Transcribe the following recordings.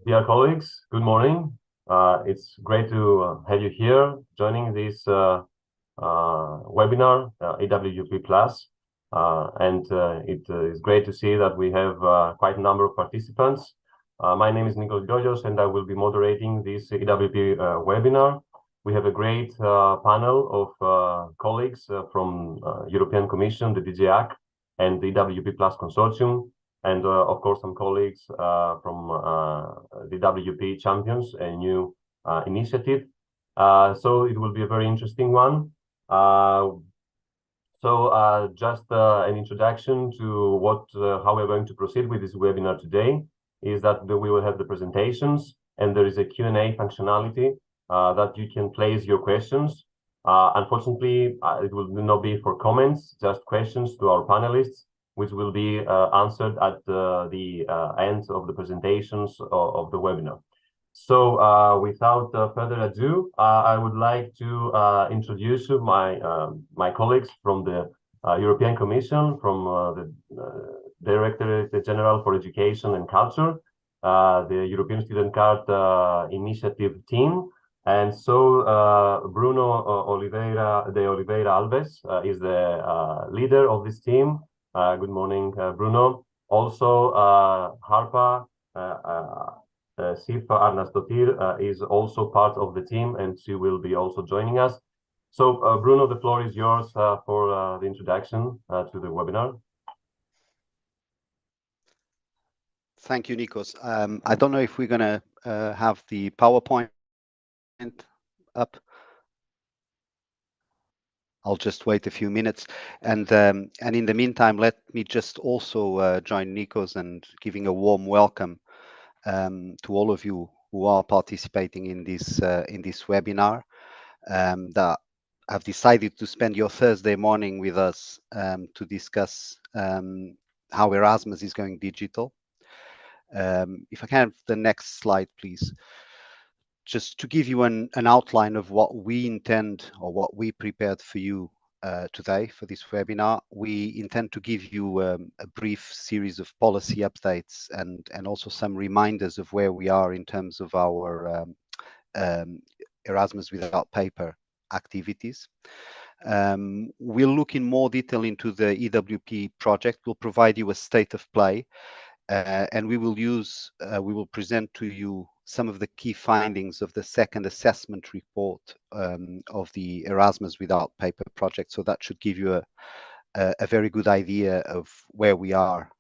Dear colleagues, good morning. It's great to have you here joining this webinar, EWP Plus. It is great to see that we have quite a number of participants. My name is Nikos Giorgios, and I will be moderating this EWP webinar. We have a great panel of colleagues from European Commission, the DG AC, and the EWP Plus Consortium, and of course some colleagues from the WP Champions, a new initiative. So it will be a very interesting one. Just an introduction to how we're going to proceed with this webinar today is that we will have the presentations, and there is a Q&A functionality that you can place your questions. Unfortunately, it will not be for comments, just questions to our panelists, which will be answered at the end of the presentations of the webinar. So without further ado, I would like to introduce my colleagues from the European Commission, from the Directorate General for Education and Culture, the European Student Card Initiative team. And so Bruno Oliveira Alves is the leader of this team. Good morning, Bruno. Also, Harpa Sifa Arnastotir is also part of the team, and she will be also joining us. So, Bruno, the floor is yours for the introduction to the webinar. Thank you, Nikos. I don't know if we're going to have the PowerPoint up. I'll just wait a few minutes, and in the meantime, let me just also join Nikos and giving a warm welcome to all of you who are participating in this webinar that have decided to spend your Thursday morning with us to discuss how Erasmus is going digital. If I can have the next slide, please. Just to give you an outline of what we intend or what we prepared for you today for this webinar, we intend to give you a brief series of policy updates and also some reminders of where we are in terms of our Erasmus Without Paper activities. We'll look in more detail into the EWP project. We'll provide you a state of play, and we will present to you some of the key findings of the second assessment report of the Erasmus Without Paper project. So that should give you a very good idea of where we are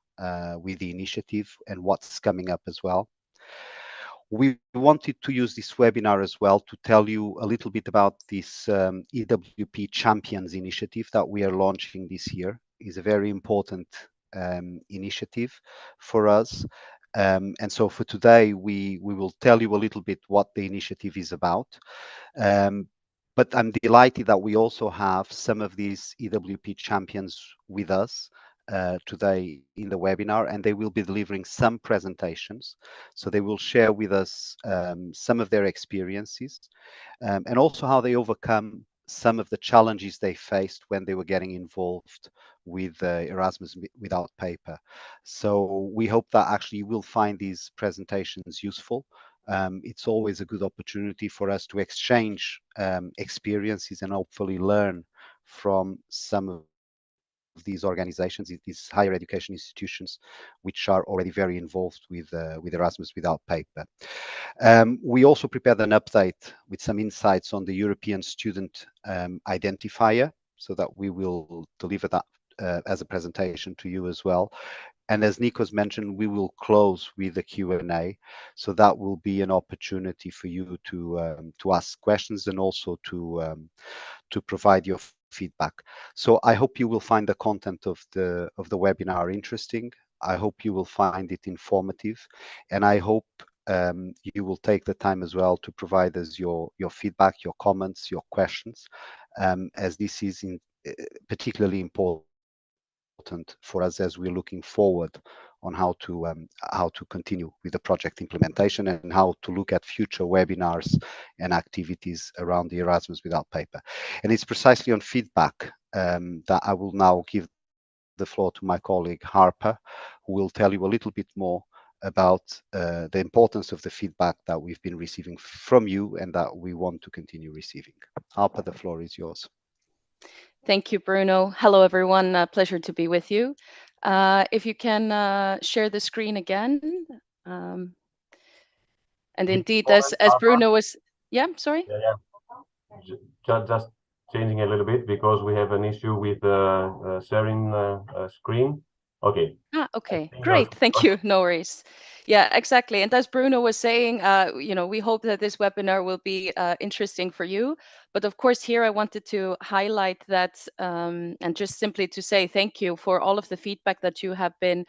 with the initiative and what's coming up as well. We wanted to use this webinar as well to tell you a little bit about this EWP Champions initiative that we are launching this year. It's a very important initiative for us. And so for today, we will tell you a little bit what the initiative is about. But I'm delighted that we also have some of these EWP champions with us today in the webinar, and they will be delivering some presentations. So they will share with us some of their experiences and also how they overcome some of the challenges they faced when they were getting involved with Erasmus Without Paper. So we hope that actually you will find these presentations useful. It's always a good opportunity for us to exchange experiences and hopefully learn from some of these organizations, these higher education institutions, which are already very involved with Erasmus Without Paper. We also prepared an update with some insights on the European Student Identifier, so that we will deliver that as a presentation to you as well. And as Nikos mentioned, we will close with a Q&A, so that will be an opportunity for you to ask questions and also to provide your feedback. So I hope you will find the content of the webinar interesting. I hope you will find it informative, and I hope you will take the time as well to provide us your feedback, your comments, your questions, as this is particularly important for us as we're looking forward on how to continue with the project implementation and how to look at future webinars and activities around the Erasmus Without Paper. And it's precisely on feedback that I will now give the floor to my colleague Harper, who will tell you a little bit more about the importance of the feedback that we've been receiving from you and that we want to continue receiving. Harper, the floor is yours. Thank you, Bruno. Hello, everyone. Pleasure to be with you. If you can share the screen again. Um, and indeed, as Bruno was, yeah, sorry. Yeah. Just changing a little bit because we have an issue with sharing screen. Okay. Okay, great. Thank you. No worries. Yeah, exactly. And as Bruno was saying, we hope that this webinar will be interesting for you. But of course, here I wanted to highlight that and just simply to say thank you for all of the feedback that you have been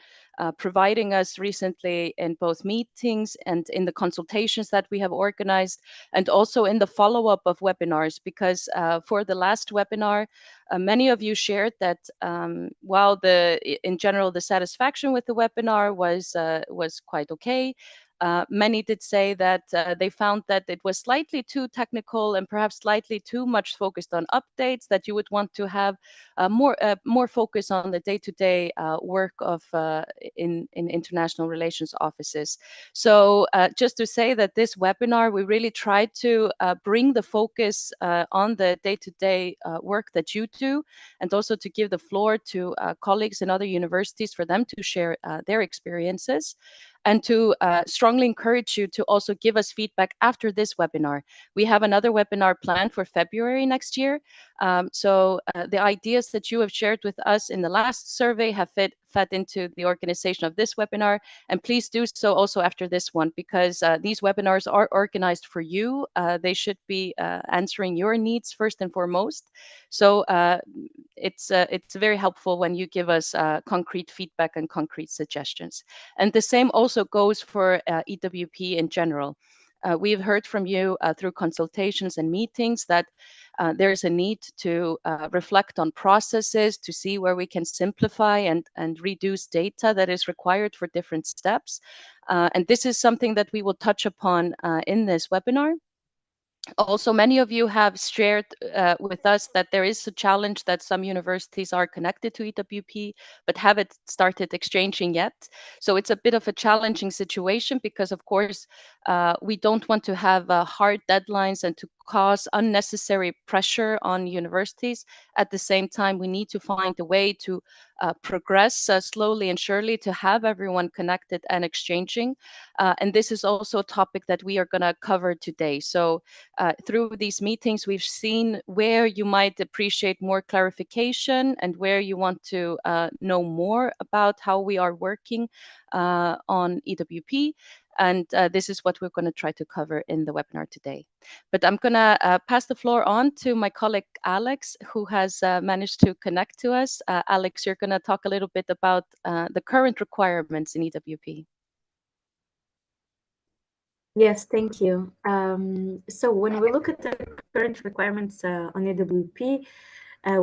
providing us recently in both meetings and in the consultations that we have organized, and also in the follow-up of webinars, because for the last webinar, many of you shared that while in general the satisfaction with the webinar was quite okay, many did say that they found that it was slightly too technical and perhaps slightly too much focused on updates, that you would want to have more focus on the day-to-day work of in international relations offices. So just to say that this webinar, we really tried to bring the focus on the day-to-day work that you do, and also to give the floor to colleagues in other universities for them to share their experiences, and to strongly encourage you to also give us feedback after this webinar. We have another webinar planned for February next year. So the ideas that you have shared with us in the last survey have fed into the organization of this webinar. And please do so also after this one, because these webinars are organized for you. They should be answering your needs first and foremost. So it's very helpful when you give us concrete feedback and concrete suggestions. And the same also goes for EWP in general. We've heard from you through consultations and meetings that there's a need to reflect on processes, to see where we can simplify and reduce data that is required for different steps. And this is something that we will touch upon in this webinar. Also, many of you have shared with us that there is a challenge that some universities are connected to EWP, but haven't started exchanging yet. So it's a bit of a challenging situation because, of course, we don't want to have hard deadlines and to cause unnecessary pressure on universities. At the same time, we need to find a way to progress slowly and surely to have everyone connected and exchanging. And this is also a topic that we are going to cover today. So through these meetings, we've seen where you might appreciate more clarification and where you want to know more about how we are working on EWP. And this is what we're going to try to cover in the webinar today. But I'm going to pass the floor on to my colleague, Alex, who has managed to connect to us. Alex, you're going to talk a little bit about the current requirements in EWP. Yes, thank you. So when we look at the current requirements on EWP,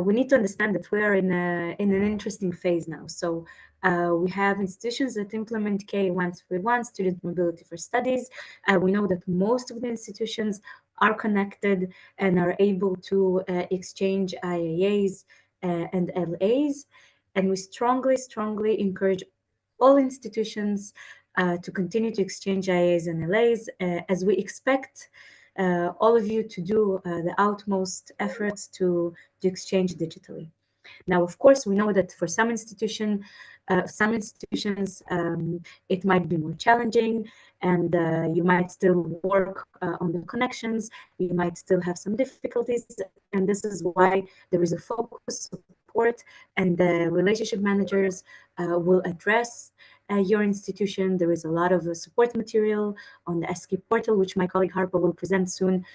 we need to understand that we are in an interesting phase now. So we have institutions that implement K1331, Student Mobility for Studies. We know that most of the institutions are connected and are able to exchange IAAs and LAs. And we strongly encourage all institutions to continue to exchange IAs and LAs, as we expect all of you to do the utmost efforts to exchange digitally. Now, of course, we know that for some institutions, it might be more challenging, and you might still work on the connections. You might still have some difficulties, and this is why there is a focus, support, and the relationship managers will address your institution. There is a lot of support material on the SK portal, which my colleague Harper will present soon,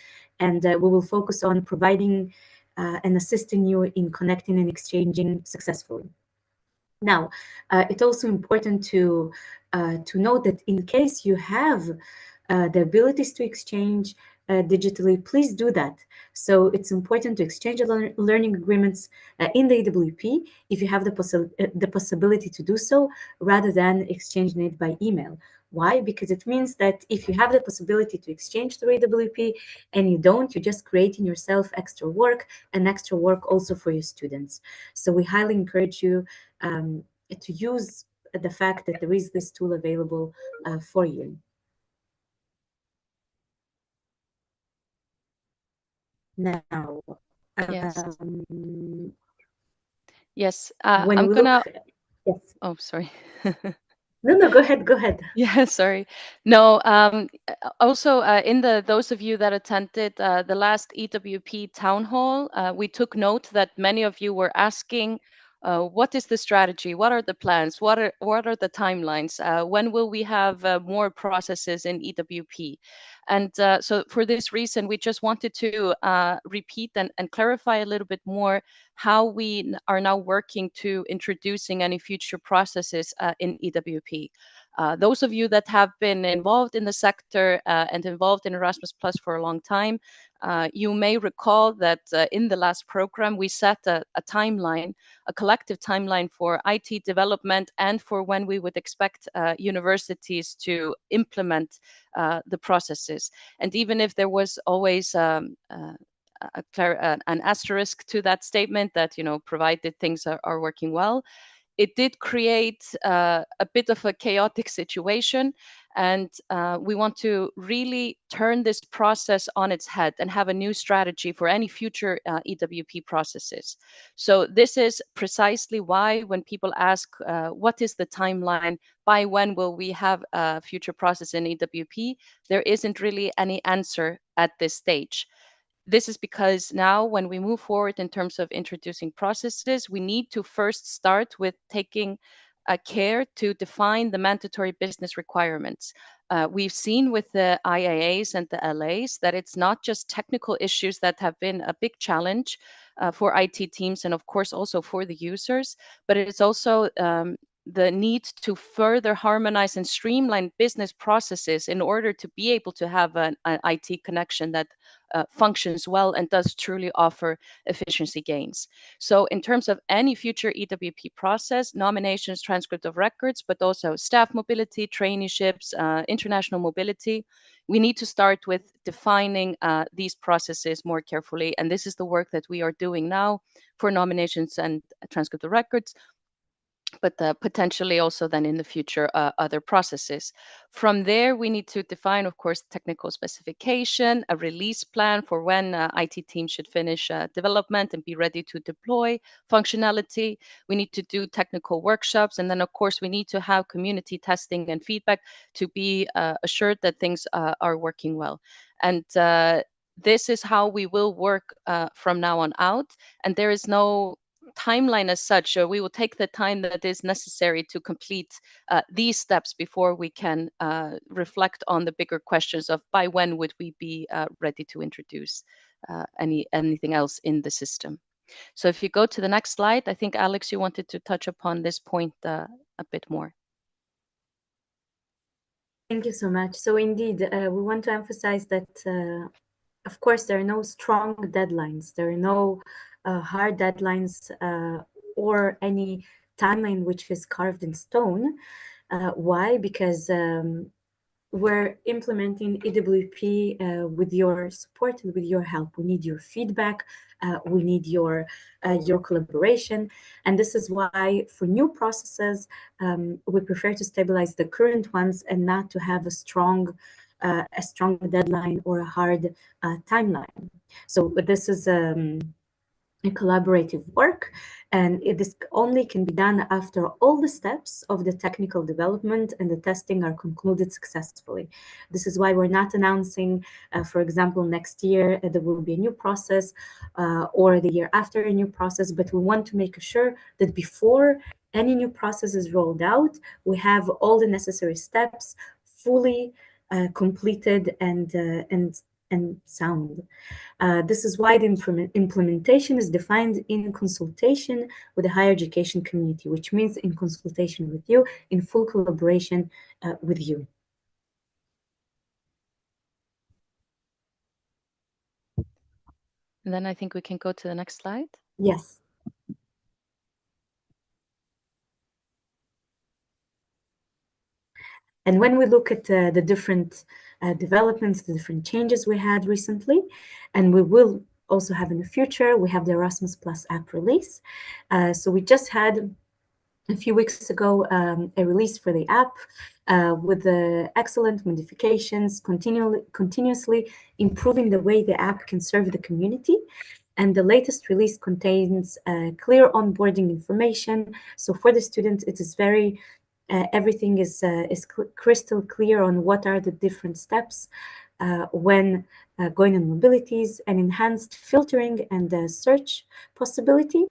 and we will focus on providing and assisting you in connecting and exchanging successfully. Now, it's also important to note that in case you have the abilities to exchange digitally, please do that. So it's important to exchange learning agreements in the EWP if you have the possibility to do so, rather than exchanging it by email. Why? Because it means that if you have the possibility to exchange through EWP and you don't, you're just creating yourself extra work, and extra work also for your students. So we highly encourage you to use the fact that there is this tool available for you. Now, Yes. um, Yes. when I'm we gonna. look, yes, Oh, sorry. no, go ahead. Yeah, sorry. No, also in those of you that attended the last EWP town hall, we took note that many of you were asking, what is the strategy? What are the plans? What are the timelines? When will we have more processes in EWP? And so for this reason, we just wanted to repeat and clarify a little bit more how we are now working to introducing any future processes in EWP. Those of you that have been involved in the sector and involved in Erasmus Plus for a long time, you may recall that in the last program, we set a timeline, a collective timeline for IT development and for when we would expect universities to implement the processes. And even if there was always an asterisk to that statement that, provided things are working well, it did create a bit of a chaotic situation. And we want to really turn this process on its head and have a new strategy for any future EWP processes. So this is precisely why when people ask, what is the timeline? By when will we have a future process in EWP? There isn't really any answer at this stage. This is because now when we move forward in terms of introducing processes, we need to first start with taking care to define the mandatory business requirements. We've seen with the IAAs and the LAs that it's not just technical issues that have been a big challenge for IT teams and of course also for the users, but it is also the need to further harmonize and streamline business processes in order to be able to have an IT connection that functions well and does truly offer efficiency gains. So in terms of any future EWP process, nominations, transcript of records, but also staff mobility, traineeships, international mobility, we need to start with defining these processes more carefully. And this is the work that we are doing now for nominations and transcript of records, but potentially also then in the future other processes. From there, we need to define, of course, technical specification, a release plan for when IT teams should finish development and be ready to deploy functionality. We need to do technical workshops, and then, of course, we need to have community testing and feedback to be assured that things are working well. And this is how we will work from now on out, and there is no timeline as such. We will take the time that is necessary to complete these steps before we can reflect on the bigger questions of by when would we be ready to introduce anything else in the system. So if you go to the next slide, I think, Alex, you wanted to touch upon this point a bit more. Thank you so much. So indeed, we want to emphasize that, of course, there are no strong deadlines. There are no hard deadlines or any timeline which is carved in stone. Why? Because we're implementing EWP with your support and with your help. We need your feedback. We need your collaboration. And this is why for new processes, we prefer to stabilize the current ones and not to have a strong deadline or a hard timeline. So this is a collaborative work, and this only can be done after all the steps of the technical development and the testing are concluded successfully. This is why we're not announcing, for example, next year there will be a new process or the year after a new process, but we want to make sure that before any new process is rolled out, we have all the necessary steps fully completed and sound. This is why the implementation is defined in consultation with the higher education community, which means in consultation with you, in full collaboration with you. And then I think we can go to the next slide. Yes. And when we look at the different developments, the different changes we had recently, and we will also have in the future, we have the Erasmus Plus app release. So we just had a few weeks ago a release for the app with the excellent modifications, continuously improving the way the app can serve the community. And the latest release contains clear onboarding information. So for the students, it is very everything is crystal clear on what are the different steps when going on mobilities, and enhanced filtering and search possibility.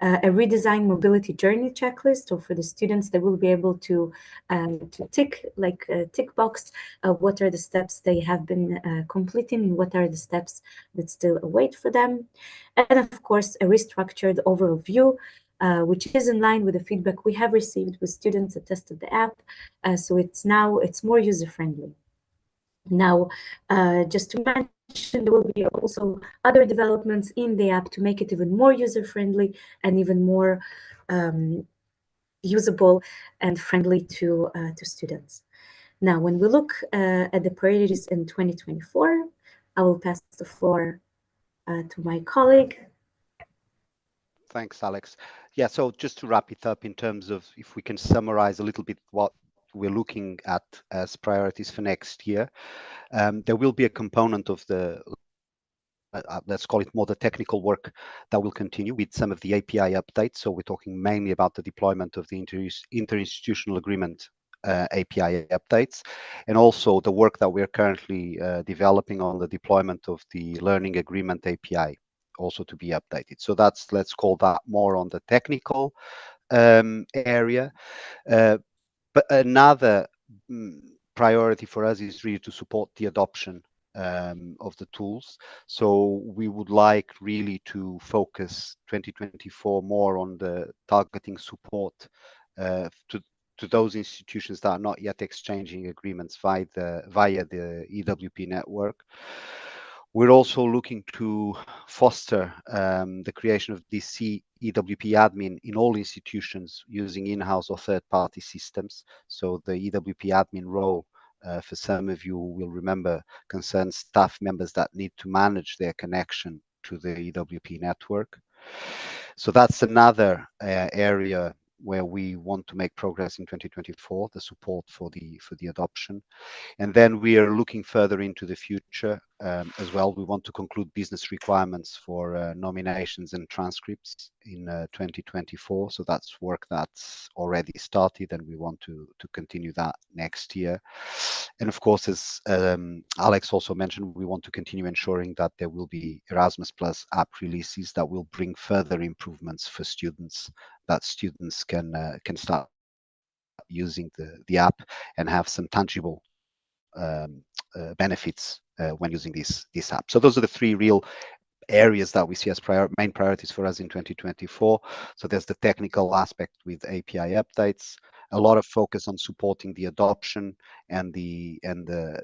A redesigned mobility journey checklist, so for the students, they will be able to tick like a tick box what are the steps they have been completing and what are the steps that still await for them. And of course, a restructured overall view, which is in line with the feedback we have received with students that tested the app. So it's more user-friendly. Now, just to mention, there will be also other developments in the app to make it even more user-friendly and even more usable and friendly to students. Now, when we look at the priorities in 2024, I will pass the floor to my colleague. Thanks, Alex. Yeah, so just to wrap it up in terms of if we can summarize a little bit what we're looking at as priorities for next year, there will be a component of the let's call it more the technical work that will continue with some of the API updates. So we're talking mainly about the deployment of the interinstitutional agreement API updates, and also the work that we're currently developing on the deployment of the learning agreement API also to be updated. So that's, let's call that more on the technical area. But another priority for us is really to support the adoption of the tools. So we would like really to focus 2024 more on the targeting support to those institutions that are not yet exchanging agreements via the EWP network. We're also looking to foster the creation of this EWP admin in all institutions using in-house or third-party systems. So the EWP admin role, for some of you will remember, concerns staff members that need to manage their connection to the EWP network. So that's another area where we want to make progress in 2024, the support for the adoption. And then we are looking further into the future as well. We want to conclude business requirements for nominations and transcripts in 2024. So that's work that's already started, and we want to continue that next year. And of course, as Alex also mentioned, we want to continue ensuring that there will be Erasmus Plus app releases that will bring further improvements for students, that students can start using the app and have some tangible benefits when using this app. So those are the three real areas that we see as main priorities for us in 2024. So there's the technical aspect with API updates, a lot of focus on supporting the adoption and the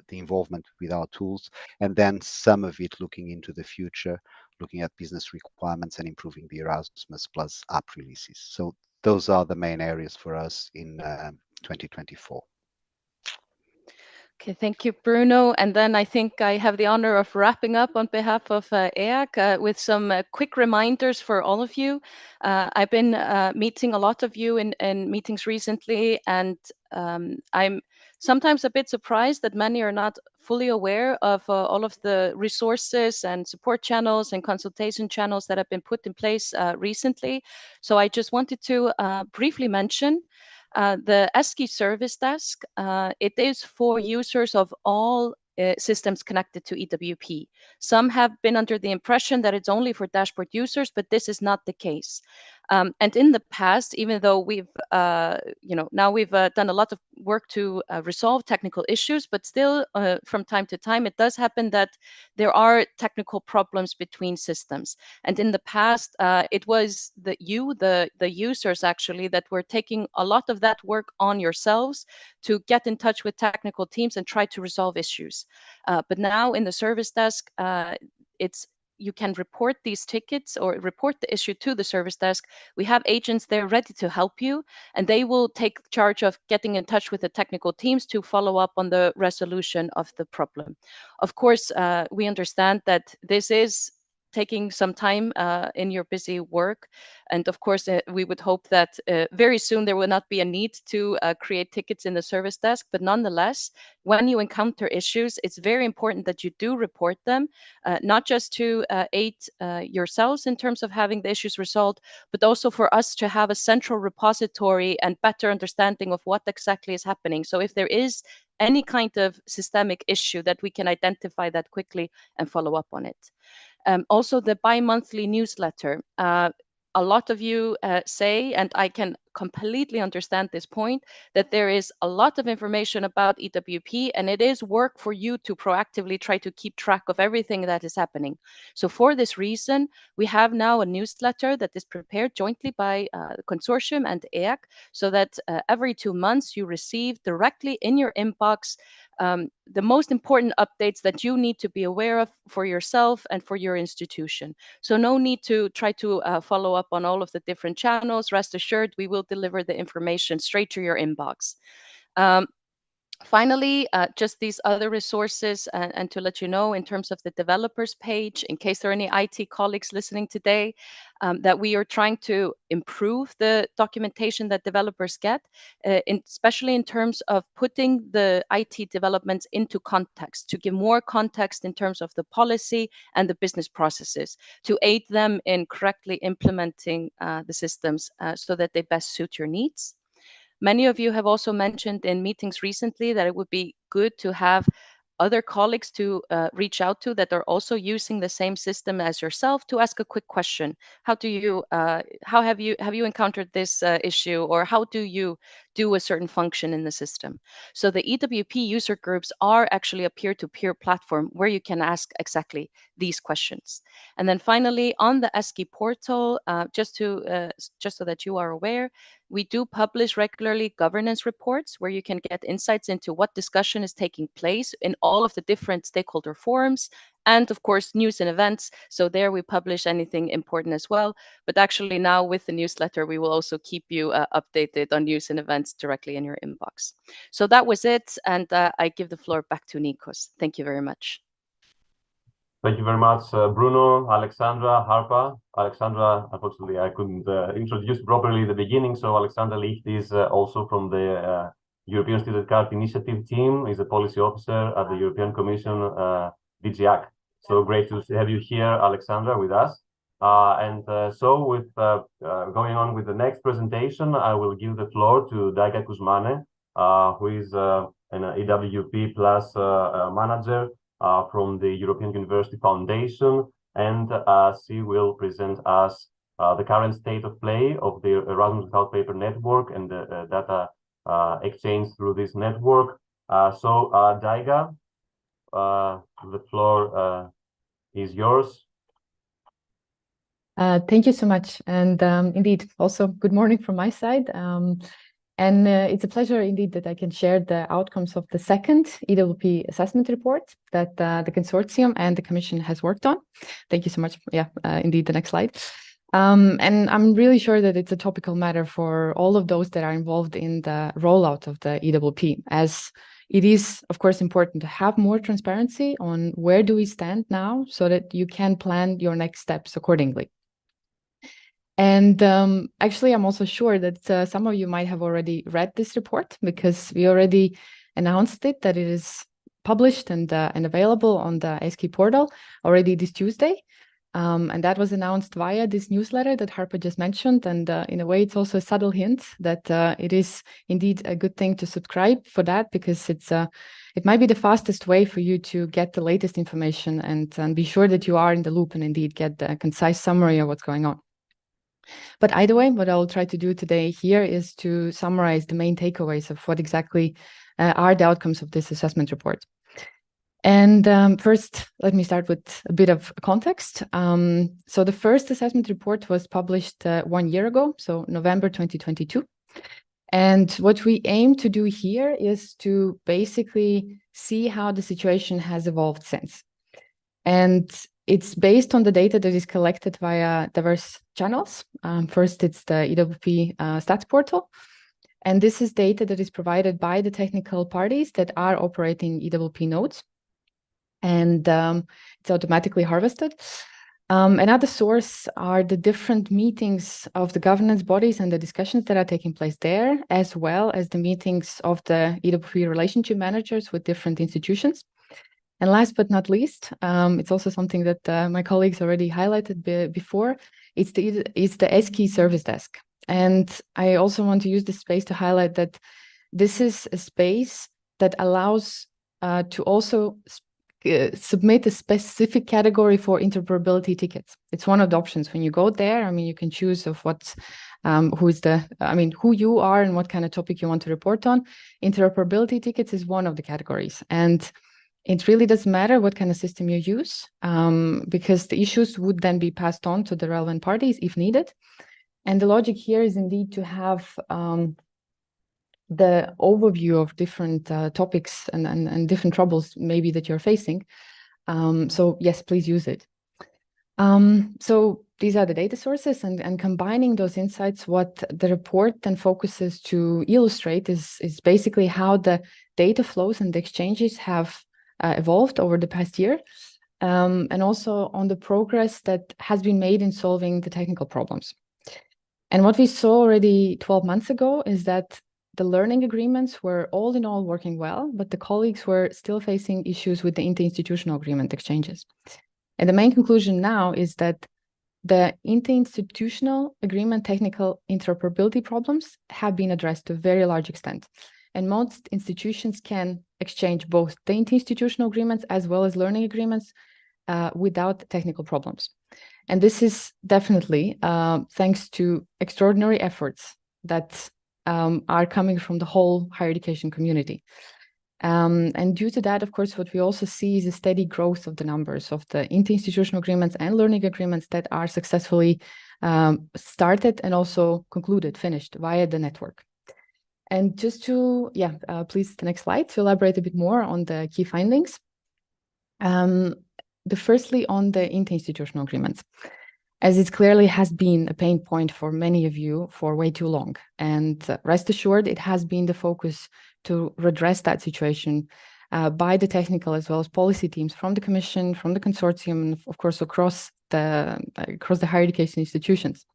involvement with our tools, and then some of it looking into the future, looking at business requirements and improving the Erasmus Plus app releases. So those are the main areas for us in 2024. Okay, thank you, Bruno. And then I think I have the honor of wrapping up on behalf of EAC with some quick reminders for all of you. I've been meeting a lot of you in meetings recently, and I'm sometimes a bit surprised that many are not fully aware of all of the resources and support channels and consultation channels that have been put in place recently. So I just wanted to briefly mention the ESCI service desk. It is for users of all systems connected to EWP. Some have been under the impression that it's only for dashboard users, but this is not the case. And in the past, even though we've, now we've done a lot of work to resolve technical issues, but still from time to time, it does happen that there are technical problems between systems. And in the past, it was the users actually that were taking a lot of that work on yourselves to get in touch with technical teams and try to resolve issues. But now in the service desk, you can report these tickets or report the issue to the service desk. We have agents there ready to help you, and they will take charge of getting in touch with the technical teams to follow up on the resolution of the problem. Of course, we understand that this is taking some time in your busy work. And of course, we would hope that very soon there will not be a need to create tickets in the service desk. But nonetheless, when you encounter issues, it's very important that you do report them, not just to aid yourselves in terms of having the issues resolved, but also for us to have a central repository and better understanding of what exactly is happening. So if there is any kind of systemic issue, that we can identify that quickly and follow up on it. Also, the bi-monthly newsletter. A lot of you say, and I can completely understand this point, that there is a lot of information about EWP, and it is work for you to proactively try to keep track of everything that is happening. So for this reason, we have now a newsletter that is prepared jointly by the consortium and EAC, so that every 2 months you receive directly in your inbox the most important updates that you need to be aware of for yourself and for your institution. So no need to try to follow up on all of the different channels. Rest assured, we will deliver the information straight to your inbox. Finally, just these other resources, and to let you know, in terms of the developers page, in case there are any IT colleagues listening today, that we are trying to improve the documentation that developers get, especially in terms of putting the IT developments into context, to give more context in terms of the policy and the business processes, to aid them in correctly implementing the systems so that they best suit your needs. Many of you have also mentioned in meetings recently that it would be good to have other colleagues to reach out to that are also using the same system as yourself, to ask a quick question. How have you encountered this issue, or how do you do a certain function in the system? So the EWP user groups are actually a peer-to-peer platform where you can ask exactly these questions. And then finally, on the ESCI portal, just so that you are aware, we do publish regularly governance reports where you can get insights into what discussion is taking place in all of the different stakeholder forums, and of course news and events. So there we publish anything important as well. But actually now with the newsletter, we will also keep you updated on news and events directly in your inbox. So that was it. And I give the floor back to Nikos. Thank you very much. Thank you very much, Bruno, Alexandra, Harpa. Alexandra, unfortunately, I couldn't introduce properly in the beginning. So Alexandra Licht is also from the European Student Card Initiative team, is a policy officer at the European Commission, DG ACT. So great to have you here, Alexandra, with us. So with going on with the next presentation, I will give the floor to Daiga Kuzmane, who is an EWP Plus manager from the European University Foundation, and she will present us the current state of play of the Erasmus Without Paper network and the data exchange through this network. Daiga, the floor is yours. Thank you so much. And indeed, also good morning from my side. And it's a pleasure indeed that I can share the outcomes of the second EWP assessment report that the consortium and the Commission has worked on. Thank you so much. Yeah, indeed, the next slide. And I'm really sure that it's a topical matter for all of those that are involved in the rollout of the EWP, as it is, of course, important to have more transparency on where do we stand now so that you can plan your next steps accordingly. And actually, I'm also sure that some of you might have already read this report, because we already announced it, that it is published and available on the ESCI portal already this Tuesday. And that was announced via this newsletter that Harpa just mentioned. And in a way, it's also a subtle hint that it is indeed a good thing to subscribe for that, because it might be the fastest way for you to get the latest information and be sure that you are in the loop and indeed get the concise summary of what's going on. But either way, what I'll try to do today here is to summarize the main takeaways of what exactly are the outcomes of this assessment report. And first, let me start with a bit of context. So the first assessment report was published 1 year ago, so November 2022. And what we aim to do here is to basically see how the situation has evolved since. And it's based on the data that is collected via diverse channels. First, it's the EWP stats portal. And this is data that is provided by the technical parties that are operating EWP nodes. And it's automatically harvested. Another source are the different meetings of the governance bodies and the discussions that are taking place there, as well as the meetings of the EWP relationship managers with different institutions. And last but not least, it's also something that my colleagues already highlighted before, it's the ESKI service desk. And I also want to use this space to highlight that this is a space that allows to also submit a specific category for interoperability tickets. It's one of the options when you go there. I mean, you can choose of what's who you are and what kind of topic you want to report on. Interoperability tickets is one of the categories, and it really doesn't matter what kind of system you use, because the issues would then be passed on to the relevant parties if needed. And the logic here is indeed to have the overview of different topics and different troubles maybe that you're facing. So yes, please use it. So these are the data sources, and combining those insights, what the report then focuses to illustrate is basically how the data flows and the exchanges have evolved over the past year, and also on the progress that has been made in solving the technical problems. And what we saw already 12 months ago is that the learning agreements were all in all working well, but the colleagues were still facing issues with the interinstitutional agreement exchanges. And the main conclusion now is that the interinstitutional agreement technical interoperability problems have been addressed to a very large extent. And most institutions can exchange both the interinstitutional agreements as well as learning agreements without technical problems. And this is definitely thanks to extraordinary efforts that are coming from the whole higher education community. And due to that, of course, what we also see is a steady growth of the numbers of the interinstitutional agreements and learning agreements that are successfully started and also concluded, finished via the network. And just to, please, the next slide, to elaborate a bit more on the key findings. Firstly, on the interinstitutional agreements, as it clearly has been a pain point for many of you for way too long. And rest assured, it has been the focus to redress that situation by the technical as well as policy teams from the Commission, from the consortium, and of course, across the higher education institutions.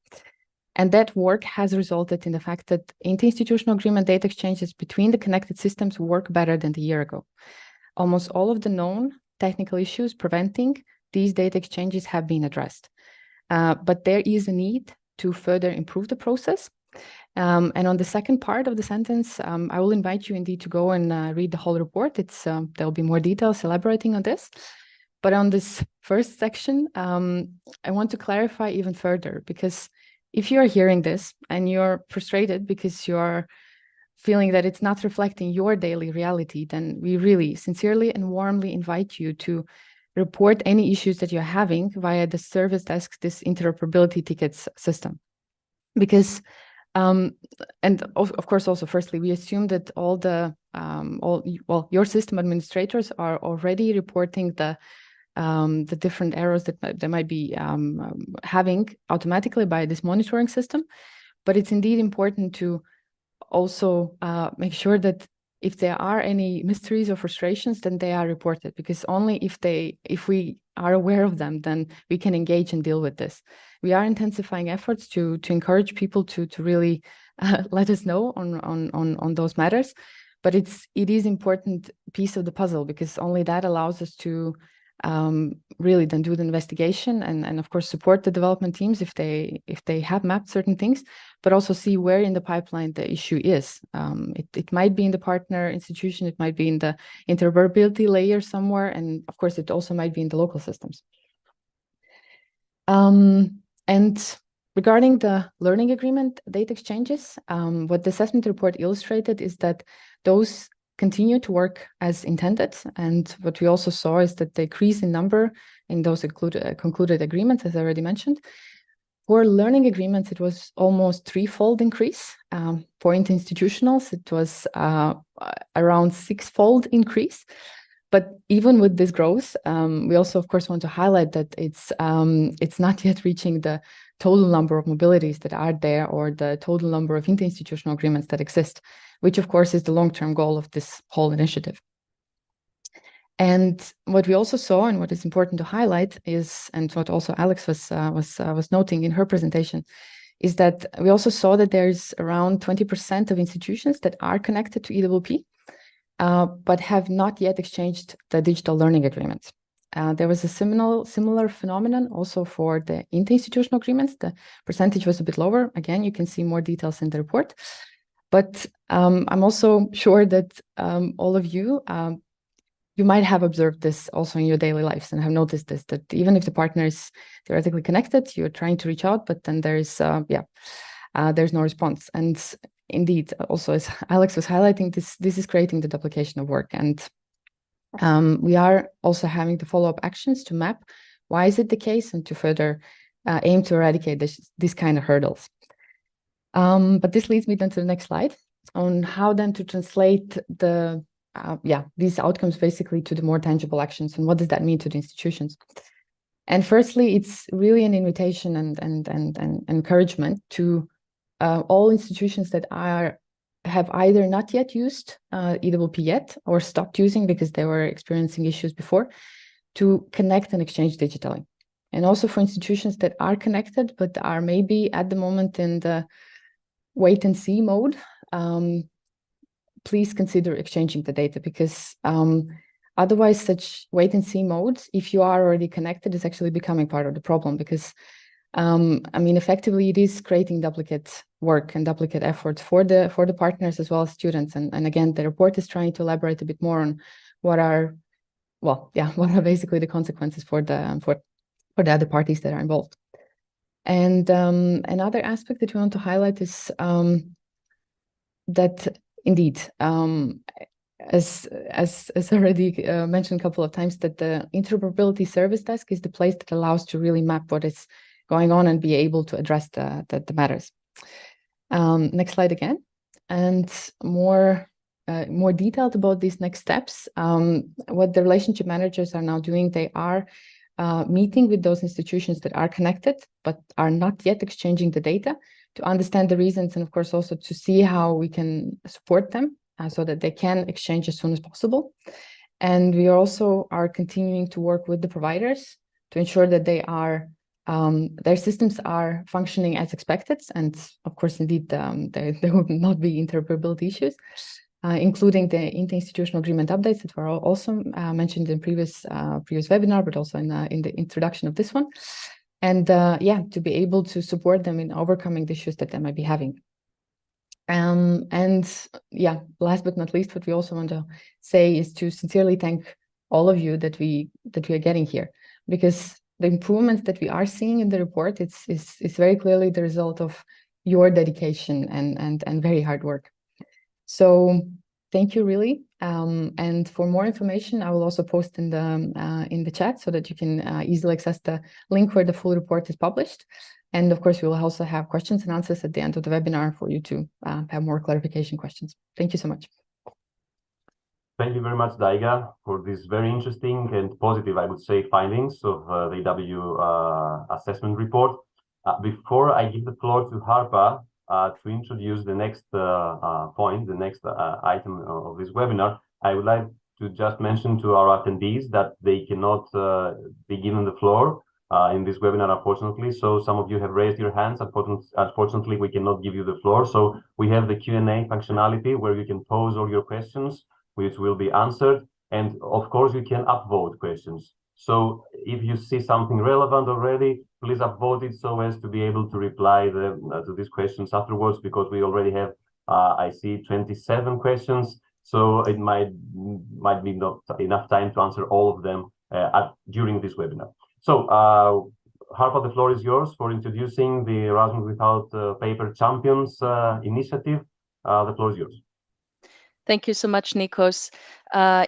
And that work has resulted in the fact that interinstitutional agreement data exchanges between the connected systems work better than a year ago. Almost all of the known technical issues preventing these data exchanges have been addressed. But there is a need to further improve the process. And on the second part of the sentence, I will invite you indeed to go and read the whole report. There'll be more details elaborating on this. But on this first section, I want to clarify even further, because if you're hearing this and you're frustrated because you're feeling that it's not reflecting your daily reality, then we really sincerely and warmly invite you to report any issues that you're having via the service desk, this interoperability tickets system. Because, and of course, also firstly, we assume that your system administrators are already reporting the different errors that they might be having automatically by this monitoring system. But it's indeed important to also make sure that if there are any mysteries or frustrations, then they are reported, because only if we are aware of them, then we can engage and deal with this. We are intensifying efforts to encourage people to really let us know on those matters. But it is important piece of the puzzle, because only that allows us to really then do the investigation and of course support the development teams if they have mapped certain things, but also see where in the pipeline the issue is. It might be in the partner institution, it might be in the interoperability layer somewhere, and of course it also might be in the local systems. And regarding the learning agreement data exchanges, what the assessment report illustrated is that those continue to work as intended. And what we also saw is that the increase in number in those concluded agreements, as I already mentioned. For learning agreements, it was almost threefold increase. For interinstitutionals, it was around sixfold increase. But even with this growth, we also, of course, want to highlight that it's not yet reaching the total number of mobilities that are there, or the total number of interinstitutional agreements that exist, which of course is the long-term goal of this whole initiative. And what we also saw, and what is important to highlight, is, and what also Alex was noting in her presentation, is that we also saw that there's around 20% of institutions that are connected to EWP, but have not yet exchanged the digital learning agreements. There was a similar phenomenon also for the interinstitutional agreements. The percentage was a bit lower. Again, you can see more details in the report. But I'm also sure that all of you, you might have observed this also in your daily lives and have noticed this, that even if the partner is theoretically connected, you're trying to reach out, but then there's no response. And indeed, also as Alex was highlighting, this is creating the duplication of work. And we are also having the follow-up actions to map why is it the case and to further aim to eradicate this kind of hurdles. But this leads me then to the next slide on how then to translate these outcomes basically to the more tangible actions, and what does that mean to the institutions. And firstly, it's really an invitation and encouragement to all institutions that have either not yet used EWP yet or stopped using because they were experiencing issues before, to connect and exchange digitally. And also for institutions that are connected but are maybe at the moment in the wait and see mode, please consider exchanging the data, because otherwise such wait and see modes, if you are already connected, is actually becoming part of the problem, because effectively it is creating duplicate work and duplicate efforts for the partners as well as students. And again, the report is trying to elaborate a bit more on what are basically the consequences for the other parties that are involved. And another aspect that we want to highlight is that indeed, as already mentioned a couple of times, that the interoperability service desk is the place that allows to really map what is going on and be able to address the matters. Next slide again. And more detailed about these next steps, what the relationship managers are now doing, they are meeting with those institutions that are connected but are not yet exchanging the data, to understand the reasons, and of course also to see how we can support them so that they can exchange as soon as possible. And we also are continuing to work with the providers to ensure that their systems are functioning as expected. And of course, indeed, there will not be interoperability issues, including the interinstitutional agreement updates that were also mentioned in previous webinar, but also in the introduction of this one. And to be able to support them in overcoming the issues that they might be having. Last but not least, what we also want to say is to sincerely thank all of you that we are getting here, because the improvements that we are seeing in the report, it's very clearly the result of your dedication and very hard work. So thank you, really. And for more information, I will also post in the chat so that you can easily access the link where the full report is published. And of course, we will also have questions and answers at the end of the webinar for you to have more clarification questions. Thank you so much. Thank you very much, Daiga, for this very interesting and positive, I would say, findings of the EW assessment report. Before I give the floor to Harpa to introduce the next point, the next item of this webinar, I would like to just mention to our attendees that they cannot be given the floor in this webinar, unfortunately. So some of you have raised your hands. Unfortunately, we cannot give you the floor. So we have the Q&A functionality where you can pose all your questions, which will be answered. And of course, you can upvote questions. So if you see something relevant already, please upvote it so as to be able to reply to these questions afterwards, because we already have, I see 27 questions. So it might be not enough time to answer all of them during this webinar. So Harpa, the floor is yours for introducing the Erasmus Without Paper Champions initiative. The floor is yours. Thank you so much, Nikos.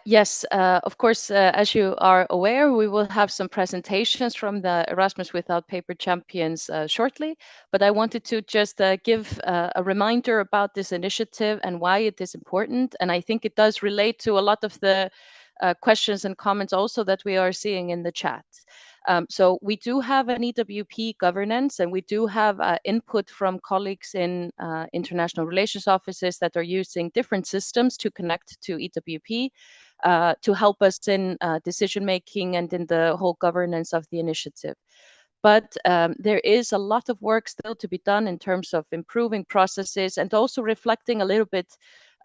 Yes, of course, as you are aware, we will have some presentations from the Erasmus Without Paper Champions shortly, but I wanted to just give a reminder about this initiative and why it is important. And I think it does relate to a lot of the questions and comments also that we are seeing in the chat. So we do have an EWP governance, and we do have input from colleagues in international relations offices that are using different systems to connect to EWP. to help us in decision making and in the whole governance of the initiative. But there is a lot of work still to be done in terms of improving processes and also reflecting a little bit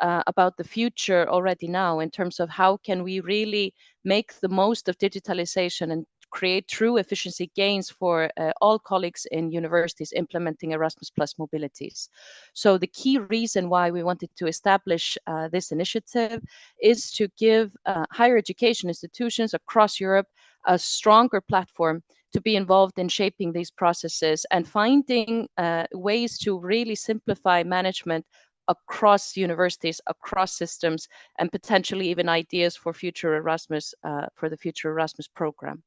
about the future already now in terms of how can we really make the most of digitalization and create true efficiency gains for all colleagues in universities implementing Erasmus Plus mobilities. So the key reason why we wanted to establish this initiative is to give higher education institutions across Europe a stronger platform to be involved in shaping these processes and finding ways to really simplify management across universities, across systems, and potentially even ideas for future Erasmus, for the future Erasmus program.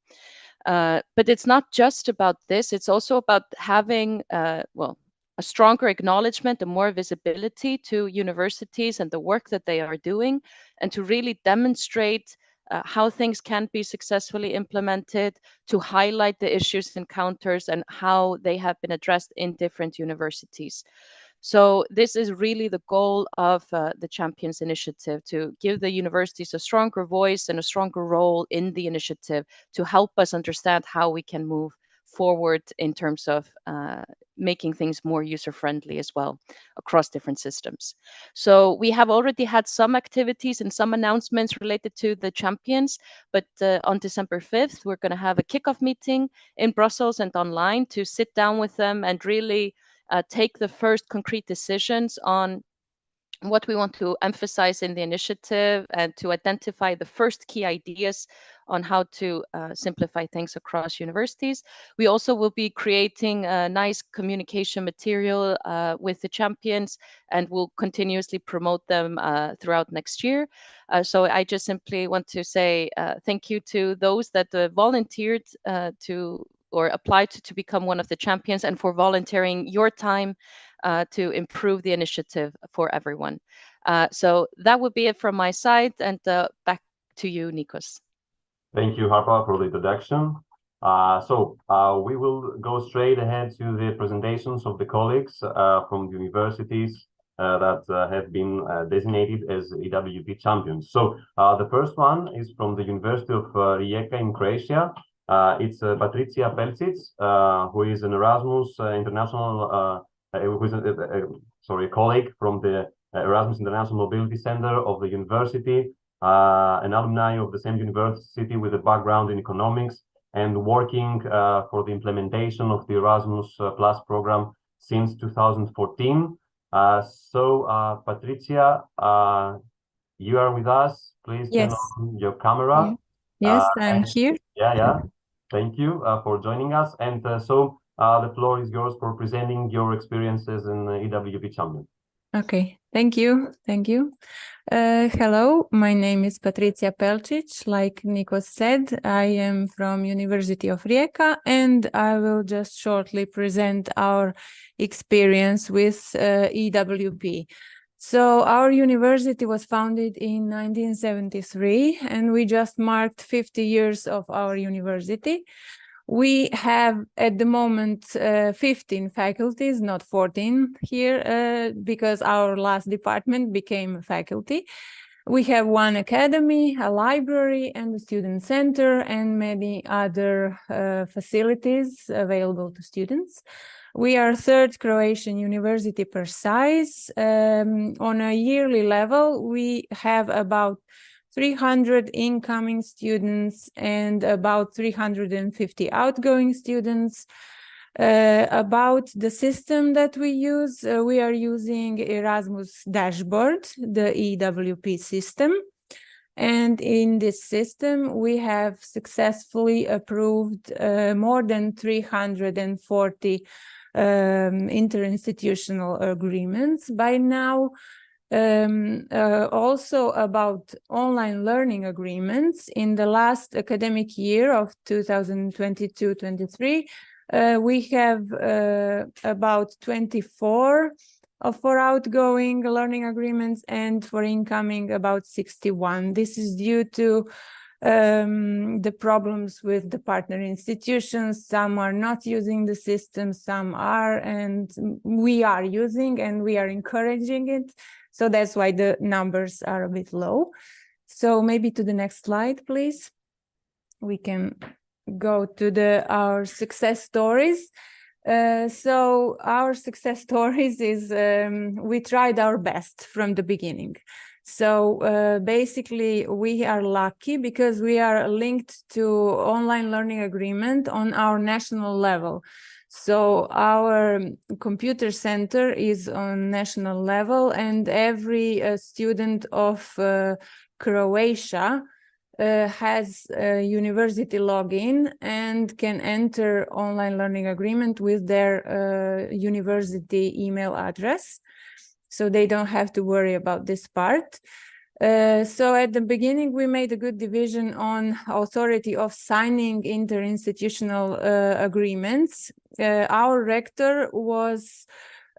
But it's not just about this, it's also about having, well, a stronger acknowledgement and more visibility to universities and the work that they are doing, and to really demonstrate how things can be successfully implemented, to highlight the issues encounters and how they have been addressed in different universities. So this is really the goal of the Champions Initiative, to give the universities a stronger voice and a stronger role in the initiative to help us understand how we can move forward in terms of making things more user-friendly as well across different systems. So we have already had some activities and some announcements related to the champions, but on December 5th, we're going to have a kickoff meeting in Brussels and online to sit down with them and really take the first concrete decisions on what we want to emphasize in the initiative and to identify the first key ideas on how to simplify things across universities. We also will be creating a nice communication material with the champions, and we'll continuously promote them throughout next year. So I just simply want to say thank you to those that volunteered to or applied to become one of the champions, and for volunteering your time to improve the initiative for everyone. So that would be it from my side, and back to you, Nikos. Thank you, Harpa, for the introduction. We will go straight ahead to the presentations of the colleagues from the universities that have been designated as EWP champions. So the first one is from the University of Rijeka in Croatia. It's Patricia Pelcic, who is an Erasmus International, who is a colleague from the Erasmus International Mobility Center of the university, an alumni of the same university with a background in economics, and working for the implementation of the Erasmus Plus program since 2014. Patricia, you are with us. Please turn on your camera. Yes, I'm here. Yeah. Thank you for joining us. And the floor is yours for presenting your experiences in EWP Champion. Okay, thank you. Hello, my name is Patricia Pelcic. Like Nikos said, I am from University of Rijeka, and I will just shortly present our experience with EWP. So our university was founded in 1973, and we just marked 50 years of our university. We have at the moment 15 faculties, not 14 here, because our last department became a faculty. We have one academy, a library, and a student center, and many other facilities available to students. We are third Croatian university per size. On a yearly level, we have about 300 incoming students and about 350 outgoing students. About the system that we use, we are using Erasmus Dashboard, the EWP system. And in this system, we have successfully approved more than 340 interinstitutional agreements by now. Also about online learning agreements, in the last academic year of 2022-23, we have about 24 for outgoing learning agreements, and for incoming about 61. This is due to the problems with the partner institutions. Some are not using the system, some are, and we are using, and we are encouraging it. So that's why the numbers are a bit low. So maybe to the next slide, please. We can go to our success stories. So our success stories is we tried our best from the beginning. So basically we are lucky because we are linked to online learning agreement on our national level. So our computer center is on national level, and every student of Croatia has a university login and can enter online learning agreement with their university email address. So they don't have to worry about this part. So at the beginning, we made a good division on authority of signing interinstitutional agreements. Our rector was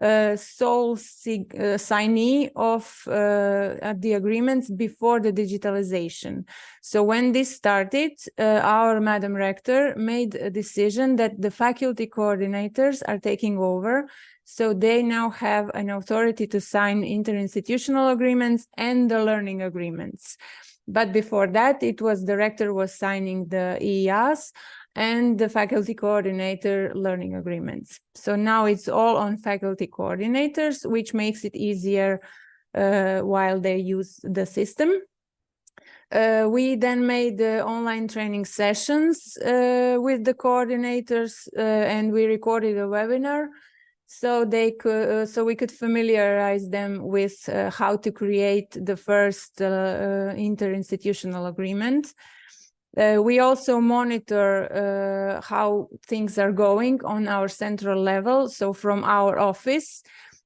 sole signee of the agreements before the digitalization. So when this started, our Madam Rector made a decision that the faculty coordinators are taking over. So they now have an authority to sign interinstitutional agreements and the learning agreements. But before that, it was the rector was signing the EIAs and the faculty coordinator learning agreements. So now it's all on faculty coordinators, which makes it easier while they use the system. We then made online training sessions with the coordinators, and we recorded a webinar. So they could, so we could familiarize them with how to create the first interinstitutional agreement. We also monitor how things are going on our central level. So from our office,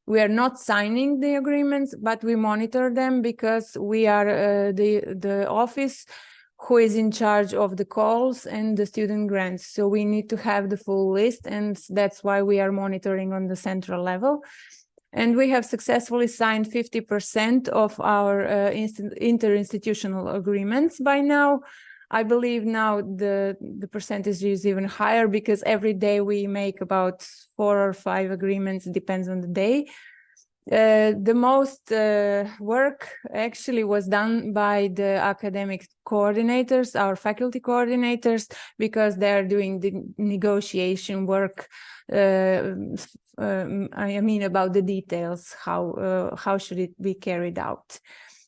we are not signing the agreements, but we monitor them because we are the office who is in charge of the calls and the student grants. So we need to have the full list, and that's why we are monitoring on the central level. And we have successfully signed 50% of our interinstitutional agreements by now. I believe now the percentage is even higher because every day we make about 4 or 5 agreements, depends on the day. The most work actually was done by the academic coordinators, our faculty coordinators, because they are doing the negotiation work. I mean about the details, how should it be carried out.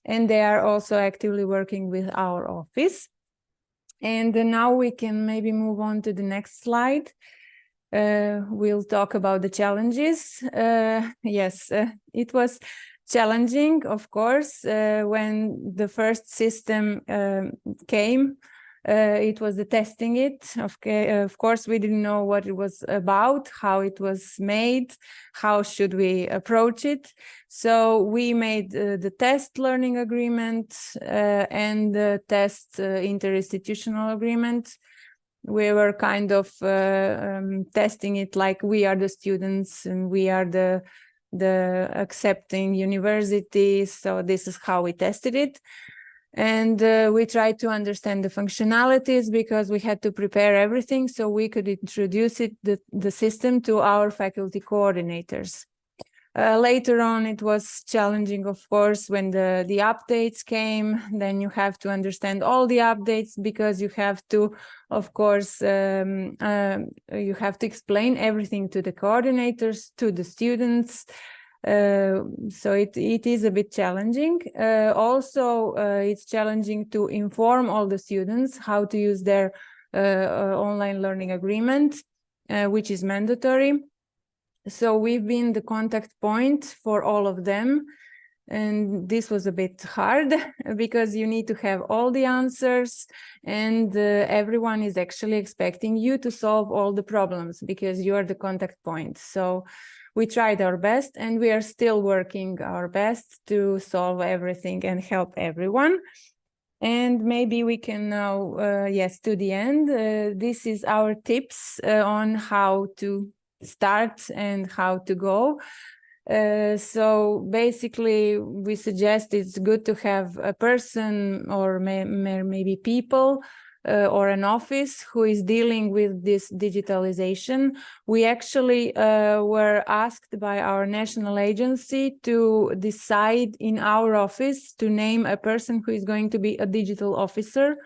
And they are also actively working with our office. And now we can maybe move on to the next slide. We'll talk about the challenges. Yes, it was challenging, of course, when the first system came. It was the testing it. Of course, we didn't know what it was about, how it was made, how should we approach it. So we made the test learning agreement and the test interinstitutional agreement. We were kind of testing it like we are the students and we are the accepting university. So this is how we tested it. And we tried to understand the functionalities because we had to prepare everything so we could introduce the system to our faculty coordinators. Later on, it was challenging, of course, when the updates came. Then you have to understand all the updates because you have to, of course, you have to explain everything to the coordinators, to the students. So it is a bit challenging. Also, it's challenging to inform all the students how to use their online learning agreement, which is mandatory. So we've been the contact point for all of them. And this was a bit hard because you need to have all the answers and everyone is actually expecting you to solve all the problems because you are the contact point. So we tried our best and we are still working our best to solve everything and help everyone. And maybe we can now, yes, to the end, this is our tips on how to start and how to go. So basically, we suggest it's good to have a person or maybe people or an office who is dealing with this digitalization. We actually were asked by our national agency to decide in our office to name a person who is going to be a digital officer.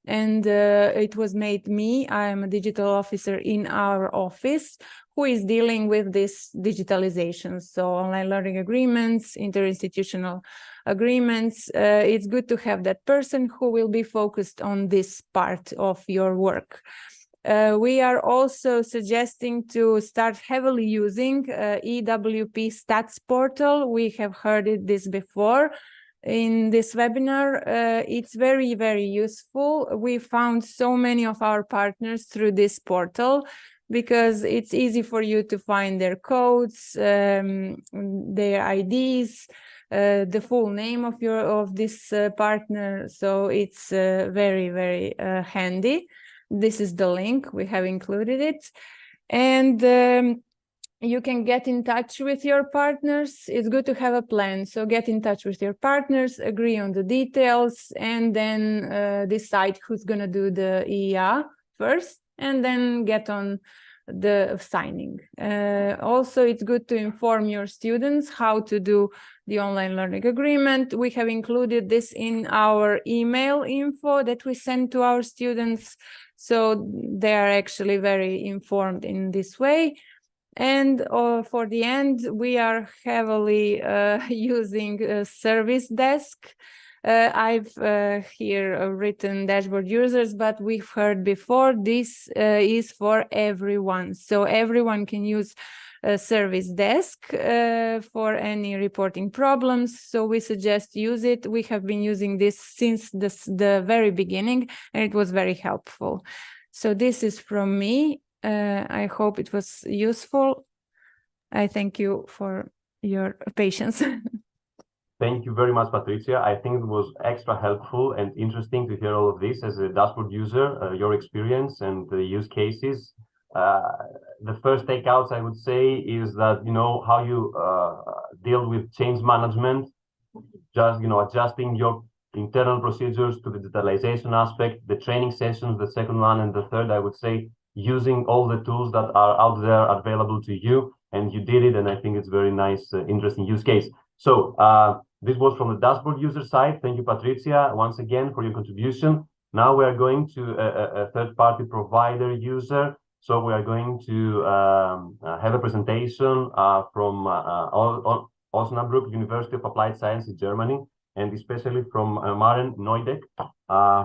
And it was made me. I am a digital officer in our office who is dealing with this digitalization. So online learning agreements, interinstitutional agreements. It's good to have that person who will be focused on this part of your work. We are also suggesting to start heavily using EWP stats portal. We have heard this before in this webinar. It's very, very useful. We found so many of our partners through this portal because it's easy for you to find their codes, their IDs, the full name of this partner. So it's very, very handy. This is the link. We have included it. And you can get in touch with your partners. It's good to have a plan. So get in touch with your partners, agree on the details, and then decide who's going to do the EIA first, and then get on the signing. Also, it's good to inform your students how to do the online learning agreement. We have included this in our email info that we send to our students. So they are actually very informed in this way. And for the end, we are heavily using a service desk. I've here written dashboard users, but we've heard before this is for everyone. So everyone can use a service desk for any reporting problems. So we suggest use it. We have been using this since the very beginning, and it was very helpful. So this is from me. I hope it was useful. I thank you for your patience. Thank you very much, Patricia. I think it was extra helpful and interesting to hear all of this as a dashboard user, your experience and the use cases. The first takeouts I would say is that, you know, how you deal with change management, just, you know, adjusting your internal procedures to the digitalization aspect, the training sessions, the second one, and the third, I would say, using all the tools that are out there available to you, and you did it, and I think it's very nice, interesting use case. So this was from the dashboard user side. Thank you, Patricia, once again for your contribution. Now we are going to a third-party provider user. So we are going to have a presentation from Osnabrück University of Applied Science in Germany, and especially from Maren Neudeck,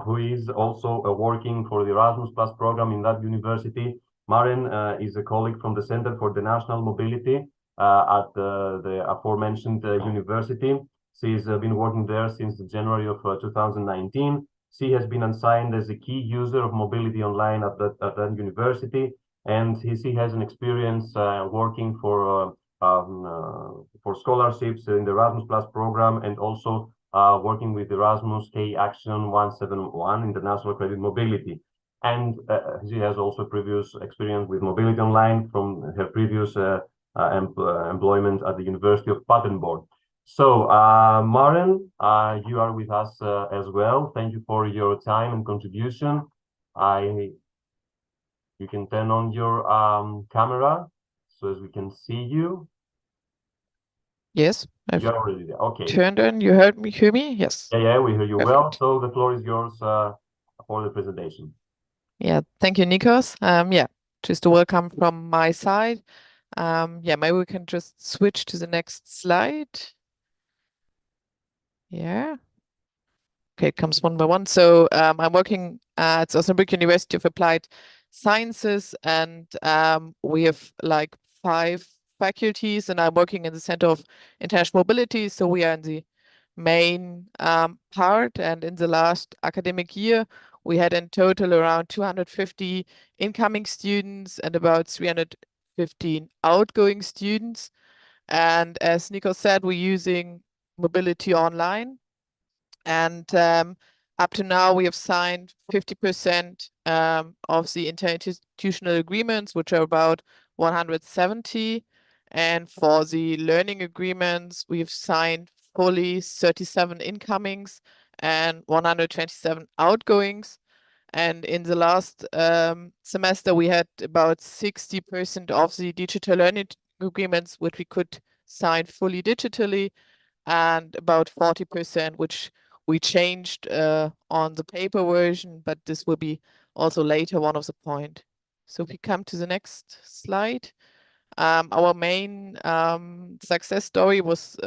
who is also working for the Erasmus Plus program in that university. Maren is a colleague from the Center for the National Mobility at the aforementioned university. She's been working there since January of 2019. She has been assigned as a key user of mobility online at that university, and she has an experience working for scholarships in the Erasmus Plus program, and also working with Erasmus K Action 171 International Credit Mobility. And she has also previous experience with mobility online from her previous employment at the University of Paderborn. So, Maren, you are with us as well. Thank you for your time and contribution. You can turn on your camera so as we can see you. Yes, I've You're already there. Okay. turned on. You hear me? Yes. Yeah, we hear you Perfect. well. So the floor is yours for the presentation. Yeah, thank you, Nikos. Yeah, just a welcome from my side. Yeah, maybe we can just switch to the next slide. Yeah. Okay, it comes one by one. So I'm working at Osnabrück University of Applied Sciences, and we have like 5 faculties, and I'm working in the Center of International Mobility. So we are in the main part, and in the last academic year, we had in total around 250 incoming students and about 315 outgoing students. And as Nico said, we're using mobility online. And up to now, we have signed 50% of the interinstitutional agreements, which are about 170. And for the learning agreements, we've signed fully 37 incomings and 127 outgoings. And in the last semester, we had about 60% of the digital learning agreements which we could sign fully digitally, and about 40% which we changed on the paper version, but this will be also later one of the point. So if we come to the next slide, our main success story was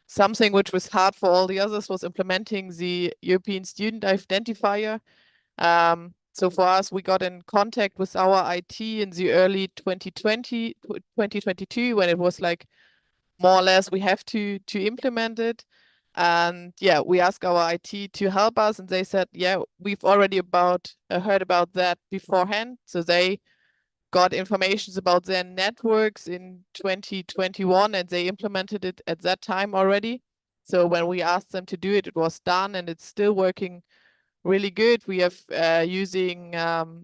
something which was hard for all the others, was implementing the European Student Identifier. So for us, we got in contact with our IT in the early 2022, when it was like more or less we have to implement it. And yeah, we asked our IT to help us, and they said, yeah, we've already heard about that beforehand. So they got information about their networks in 2021, and they implemented it at that time already. So when we asked them to do it, it was done, and it's still working really good. We have using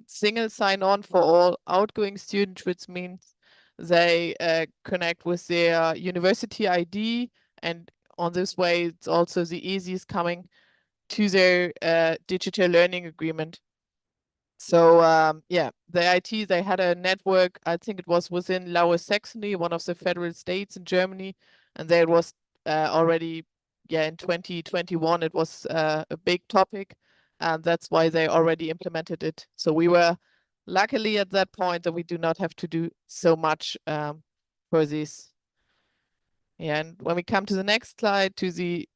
single sign-on for all outgoing students, which means they connect with their university ID, and on this way, it's also the easiest coming to their digital learning agreement. So yeah, the IT, they had a network, I think it was within Lower Saxony, one of the federal states in Germany, and there was already, yeah, in 2021, it was a big topic, and that's why they already implemented it. So we were luckily at that point that we do not have to do so much for this. Yeah, and when we come to the next slide, to the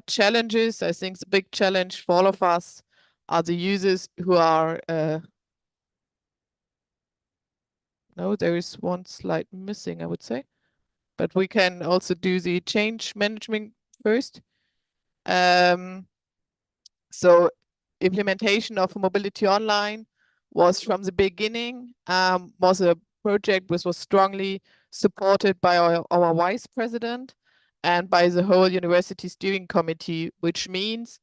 challenges, I think the big challenge for all of us are the users who are no, there is one slide missing, I would say, but we can also do the change management first. So implementation of Mobility Online was from the beginning, was a project which was strongly supported by our vice president and by the whole university steering committee, which means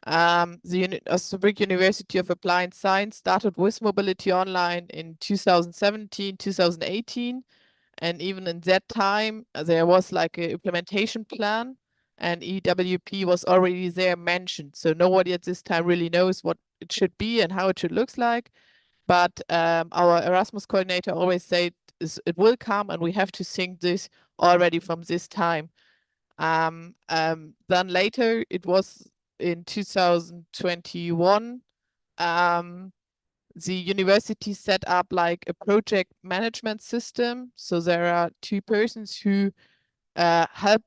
the Osnabrück University of Applied Science started with Mobility Online in 2017, 2018. And even in that time, there was like an implementation plan, and EWP was already there mentioned. So nobody at this time really knows what it should be and how it should look like. But our Erasmus coordinator always said it will come, and we have to think this already from this time. Then later, it was in 2021, the university set up like a project management system. So there are two persons who help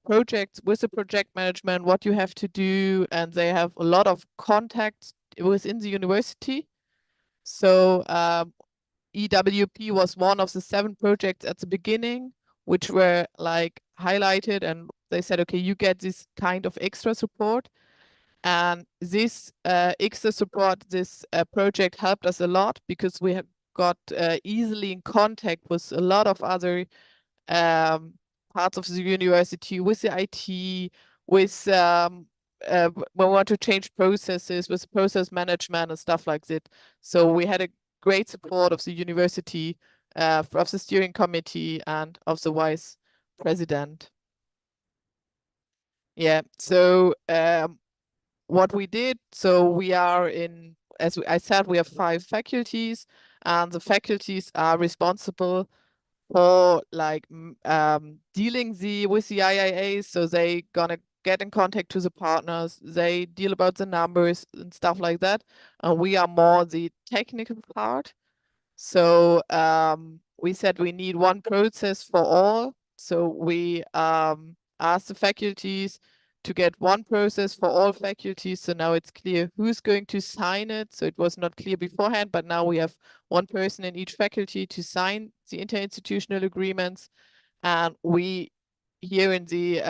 projects with the project management, what you have to do, and they have a lot of contacts within the university. So EWP was one of the 7 projects at the beginning, which were like highlighted, and they said, okay, you get this kind of extra support. And this extra support, this project helped us a lot, because we have got easily in contact with a lot of other parts of the university, with the IT, with when we want to change processes, with process management and stuff like that. So we had a great support of the university, of the steering committee, and of the vice president. Yeah, so what we did, so we are in, as I said, we have 5 faculties, and the faculties are responsible for like dealing with the IIAs. So they gonna get in contact to the partners, they deal about the numbers and stuff like that, and we are more the technical part. So we said we need one process for all. So we asked the faculties to get one process for all faculties. So now it's clear who's going to sign it. So it was not clear beforehand, but now we have one person in each faculty to sign the interinstitutional agreements. And we here in the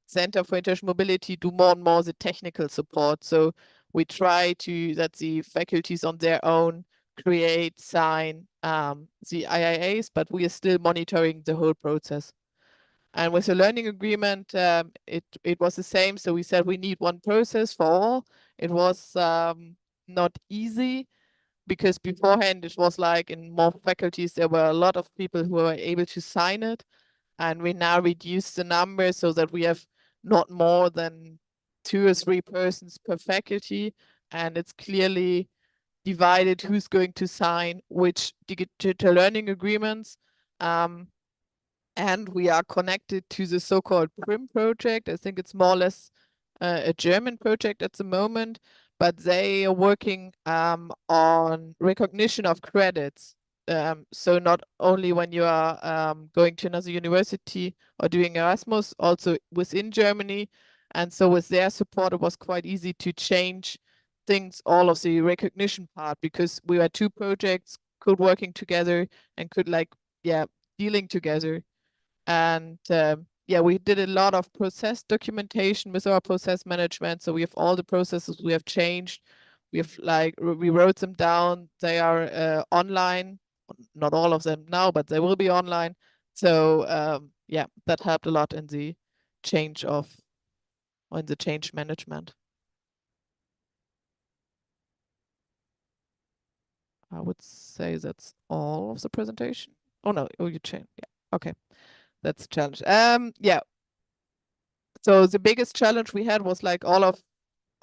Center for International Mobility do more and more the technical support. So we try to, that the faculties on their own create, sign the IIAs, but we are still monitoring the whole process. And with the learning agreement, it was the same. So we said we need one process for all. It was not easy, because beforehand it was like in more faculties, there were a lot of people who were able to sign it. And we now reduce the number so that we have not more than 2 or 3 persons per faculty. and it's clearly divided who's going to sign which digital learning agreements. And we are connected to the so-called PRIM project. I think it's more or less a German project at the moment, but they are working on recognition of credits. So not only when you are going to another university or doing Erasmus, also within Germany. And so with their support, it was quite easy to change things, all of the recognition part, because we were two projects could working together and could dealing together. And yeah, we did a lot of process documentation with our process management. So we have all the processes we have changed. We have we wrote them down. They are online, not all of them now, but they will be online. So yeah, that helped a lot in the change management. I would say that's all of the presentation. Oh no, you change. Yeah, okay. That's a challenge. Yeah. So the biggest challenge we had was like all of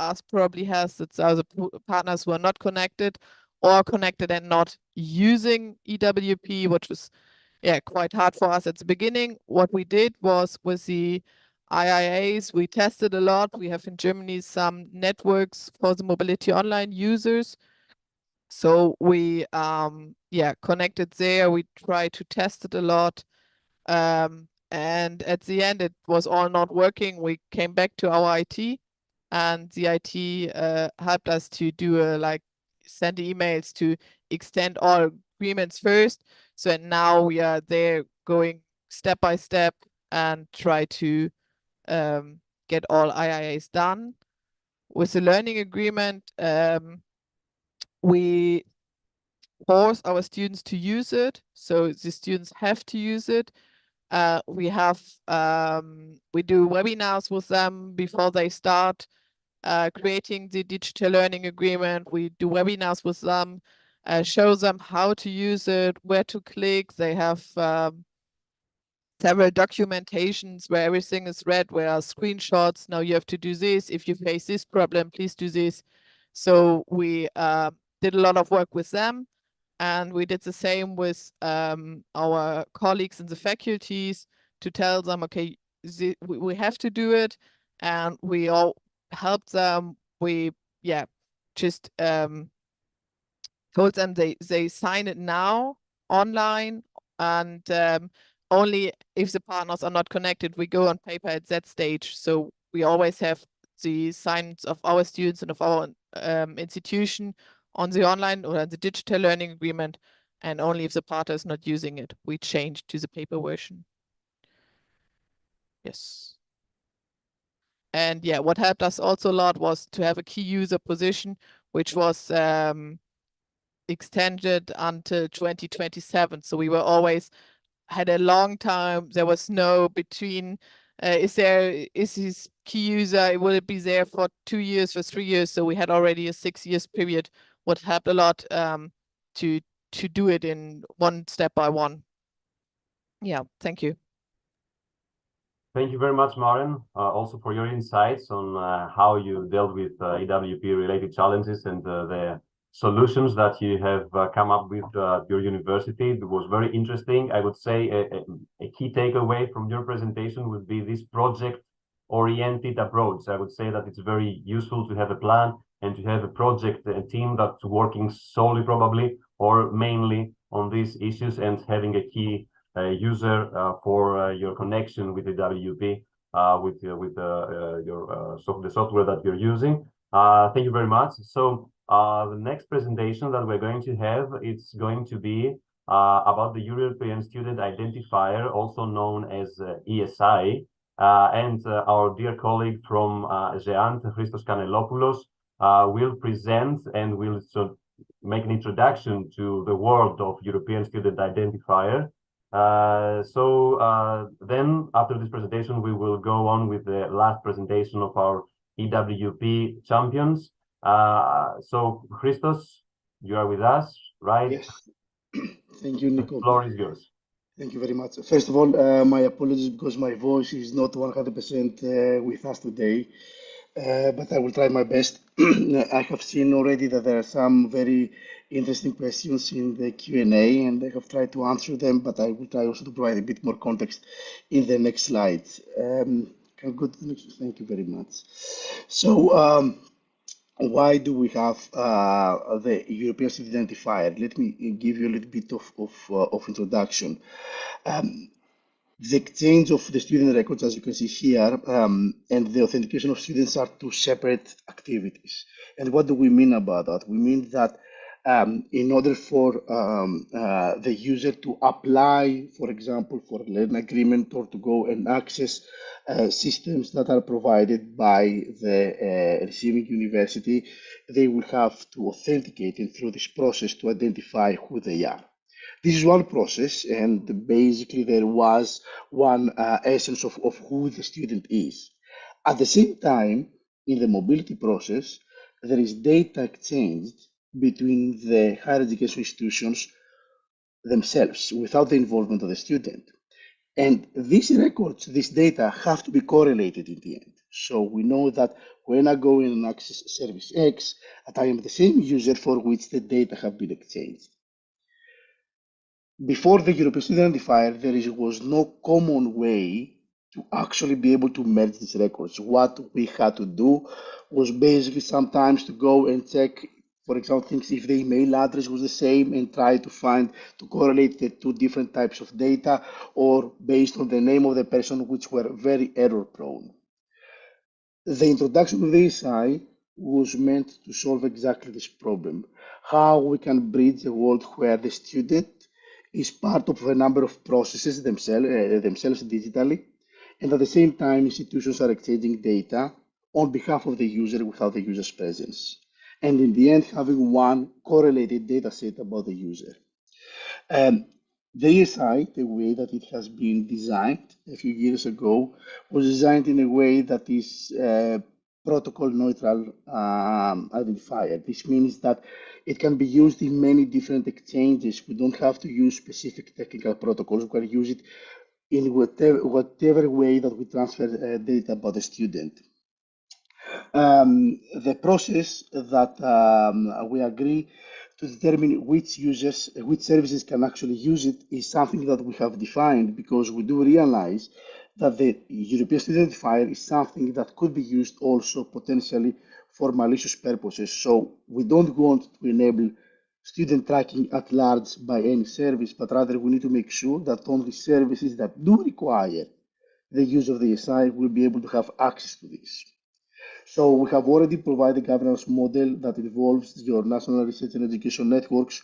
us probably has it's other partners who are not connected or connected and not using EWP, which was quite hard for us at the beginning. What we did was with the IIAs, we tested a lot. We have in Germany some networks for the mobility online users. So we connected there. We tried to test it a lot. And at the end, it was all not working. We came back to our IT, and the IT helped us to do send emails to extend all agreements first. So now we are there going step by step and try to get all IIAs done. With the learning agreement, we force our students to use it. So the students have to use it. We do webinars with them before they start creating the digital learning agreement. We do webinars with them, show them how to use it, where to click. They have several documentations where everything is read, where are screenshots. Now you have to do this. If you face this problem, please do this. So we did a lot of work with them. And we did the same with our colleagues in the faculties to tell them, okay, we have to do it. And we all helped them. We, just told them they sign it now online. And only if the partners are not connected, we go on paper at that stage. So we always have the signs of our students and of our institution on the online or the digital learning agreement, and only if the partner is not using it, we change to the paper version. Yes. And yeah, what helped us also a lot was to have a key user position, which was extended until 2027. So we were always had a long time. There was no between. Is his key user? Will it be there for 2 years, for 3 years? So we had already a 6 years period. What helped a lot to do it in one step by one. Yeah, thank you. Thank you very much, Maren, also for your insights on how you dealt with EWP-related challenges and the solutions that you have come up with your university. It was very interesting. I would say a key takeaway from your presentation would be this project-oriented approach. I would say that it's very useful to have a plan and to have a project, a team that's working solely probably or mainly on these issues and having a key user for your connection with the EWP, with the software that you're using. Thank you very much. So the next presentation that we're going to have, it's going to be about the European Student Identifier, also known as ESI. And our dear colleague from GEANT, Christos Kanellopoulos, will present and will make an introduction to the world of European Student Identifier. Then after this presentation, we will go on with the last presentation of our EWP champions. So Christos, you are with us, right? Yes. Thank you, Nico. The floor is yours. Thank you very much. First of all, my apologies because my voice is not 100% with us today. but I will try my best. I have seen already that there are some very interesting questions in the Q&A, and I have tried to answer them, but I will try also to provide a bit more context in the next slides. Can we go to the next? Thank you very much. So, why do we have the European Student Identifier? Let me give you a little bit of introduction. The exchange of the student records, as you can see here, and the authentication of students are two separate activities. And what do we mean about that? We mean that in order for the user to apply, for example, for a learning agreement or to go and access systems that are provided by the receiving university, they will have to authenticate, and through this process to identify who they are. This is one process, and basically there was one essence of who the student is. At the same time, in the mobility process, there is data exchanged between the higher education institutions themselves without the involvement of the student. And these records, this data have to be correlated in the end. So we know that when I go in and access service X, that I am the same user for which the data have been exchanged. Before the European Student Identifier, there was no common way to actually be able to merge these records. What we had to do was basically sometimes to go and check, for example, things if the email address was the same and try to correlate the two different types of data, or based on the name of the person, which were very error prone. The introduction of the ESI was meant to solve exactly this problem. How we can bridge a world where the student is part of a number of processes themselves digitally, and at the same time institutions are exchanging data on behalf of the user without the user's presence, and in the end having one correlated data set about the user. The ESI, the way that it has been designed a few years ago, was designed in a way that is protocol neutral identifier. This means that it can be used in many different exchanges. We don't have to use specific technical protocols. We can use it in whatever way that we transfer data about the student. The process that we agree to determine which services can actually use it is something that we have defined, because we do realize that the European Student Identifier is something that could be used also potentially for malicious purposes. So we don't want to enable student tracking at large by any service, but rather we need to make sure that only services that do require the use of the ESI will be able to have access to this. So we have already provided a governance model that involves your national research and education networks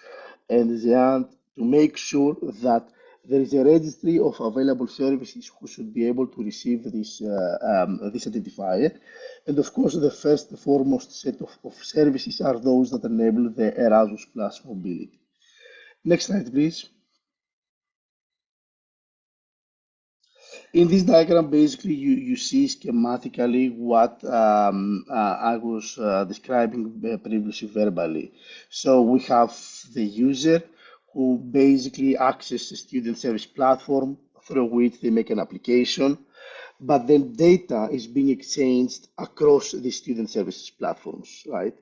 and the to make sure that there is a registry of available services who should be able to receive this identifier. And of course, the first and foremost set of services are those that enable the Erasmus Plus mobility. Next slide, please. In this diagram, basically, you see schematically what I was describing previously verbally. So we have the user who basically accesses the student service platform through which they make an application, but then data is being exchanged across the student services platforms, right?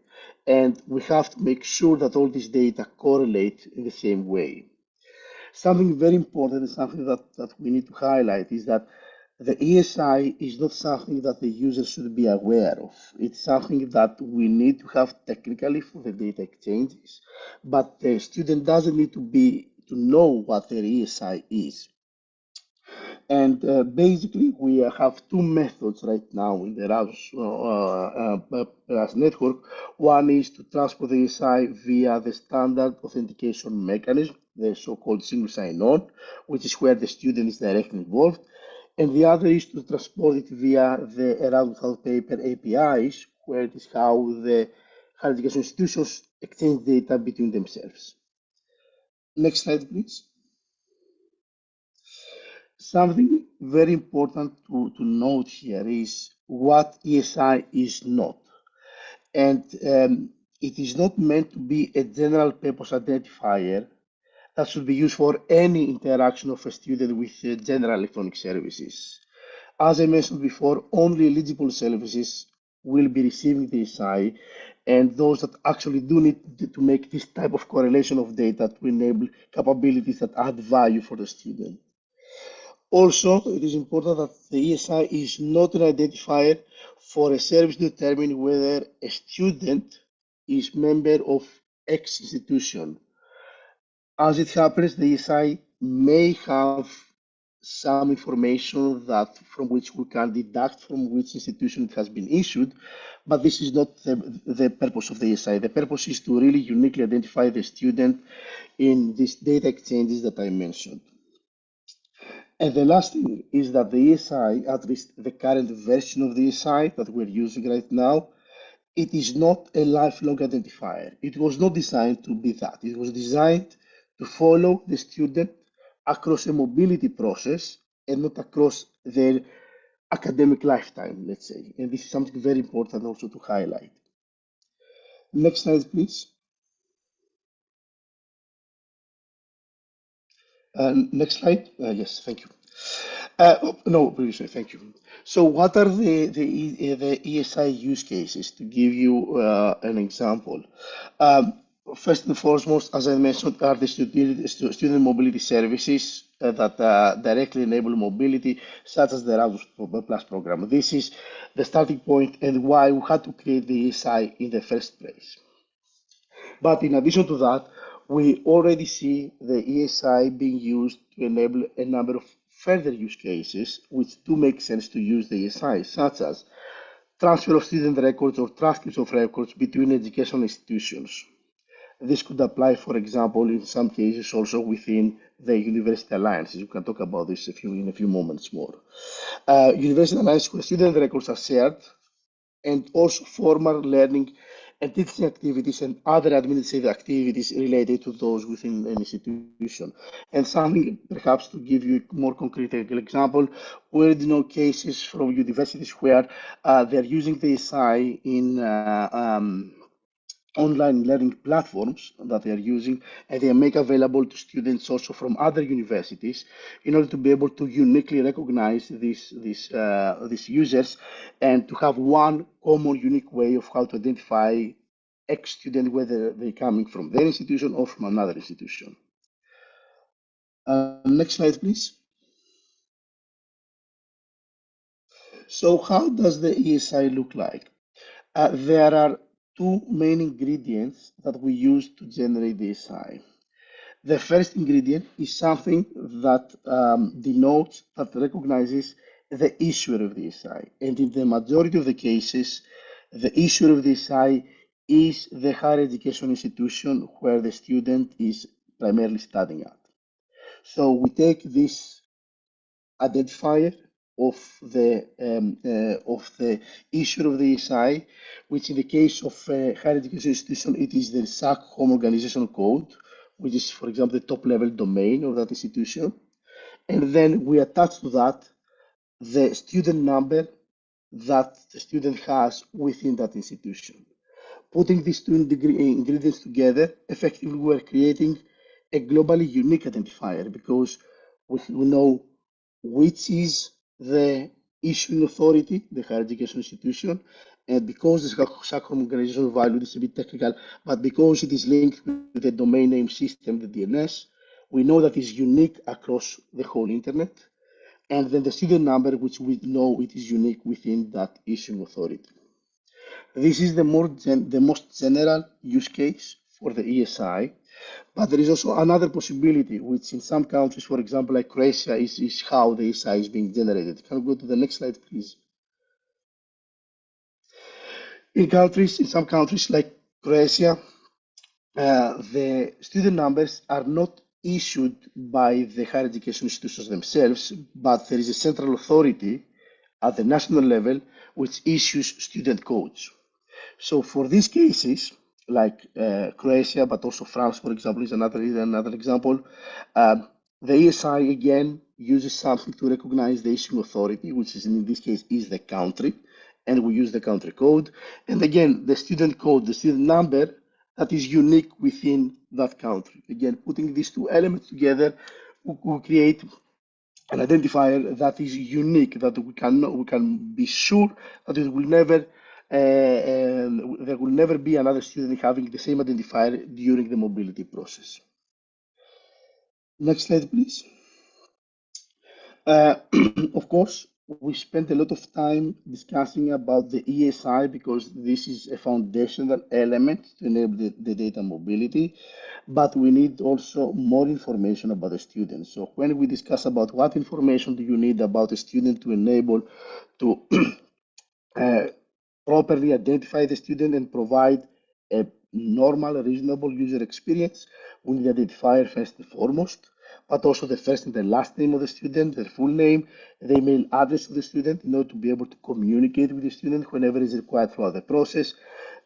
And we have to make sure that all this data correlate in the same way. Something very important and something that we need to highlight is that the ESI is not something that the user should be aware of. It's something that we need to have technically for the data exchanges, but the student doesn't need to know what the ESI is. And basically, we have two methods right now in the Erasmus network. One is to transport the ESI via the standard authentication mechanism, the so-called single sign-on, which is where the student is directly involved. And the other is to transport it via the Erasmus Without Paper APIs, where it is how the higher education institutions exchange data between themselves. Next slide, please. Something very important to note here is what ESI is not. And it is not meant to be a general purpose identifier that should be used for any interaction of a student with general electronic services. As I mentioned before, only eligible services will be receiving the ESI, and those that actually do need to make this type of correlation of data to enable capabilities that add value for the student. Also, it is important that the ESI is not an identifier for a service to determine whether a student is member of X institution. As it happens, the ESI may have some information that from which we can deduct from which institution it has been issued, but this is not the purpose of the ESI. The purpose is to really uniquely identify the student in these data exchanges that I mentioned. And the last thing is that the ESI, at least the current version of the ESI that we're using right now, it is not a lifelong identifier. It was not designed to be that. It was designed to follow the student across a mobility process and not across their academic lifetime, let's say. And this is something very important also to highlight. Next slide, please. Next slide. Yes, thank you. No, previously, thank you. So what are the ESI use cases? To give you an example. First and foremost, as I mentioned, are the student mobility services that directly enable mobility, such as the Erasmus Plus program. This is the starting point and why we had to create the ESI in the first place. But in addition to that, we already see the ESI being used to enable a number of further use cases which do make sense to use the ESI, such as transfer of student records or transcripts of records between educational institutions. This could apply, for example, in some cases also within the university alliances. We can talk about this in a few moments more. University alliances where student records are shared, and also formal learning and teaching activities and other administrative activities related to those within an institution. And something perhaps to give you a more concrete example, we already know cases from universities where they're using the ESI in online learning platforms that they are using, and they make available to students also from other universities in order to be able to uniquely recognize these users and to have one common unique way of how to identify X student, whether they're coming from their institution or from another institution. Next slide, please. So how does the ESI look like? There are two main ingredients that we use to generate the ESI. The first ingredient is something that denotes, that recognizes the issuer of the ESI. And in the majority of the cases, the issuer of the ESI is the higher education institution where the student is primarily studying at. So we take this identifier of the issuer of the ESI, which in the case of a higher education institution, it is the SAC home organizational code, which is, for example, the top level domain of that institution. And then we attach to that the student number that the student has within that institution. Putting these two ingredients together, effectively we're creating a globally unique identifier because we know which is the issuing authority, the higher education institution, and because the SAC organizational value is a bit technical, but because it is linked with the domain name system, the DNS, we know that is unique across the whole internet. And then the student number, which we know it is unique within that issuing authority. This is the most general use case for the ESI, but there is also another possibility, which in some countries, for example, like Croatia, is how the ESI is being generated. Can we go to the next slide, please? In some countries like Croatia, the student numbers are not issued by the higher education institutions themselves, but there is a central authority at the national level which issues student codes. So for these cases, like Croatia, but also France, for example, is another example, the ESI again uses something to recognize the issuing authority, which is in this case is the country, and we use the country code. And again, the student code, the student number, that is unique within that country. Again, putting these two elements together, we create an identifier that is unique, that we can be sure that it will never and there will never be another student having the same identifier during the mobility process. Next slide, please. Of course, we spent a lot of time discussing about the ESI because this is a foundational element to enable the data mobility, but we need also more information about the student. So when we discuss about what information do you need about a student to enable to properly identify the student and provide a normal, reasonable user experience, we need identifier first and foremost, but also the first and the last name of the student, their full name, the email address of the student in order to be able to communicate with the student whenever is required throughout the process,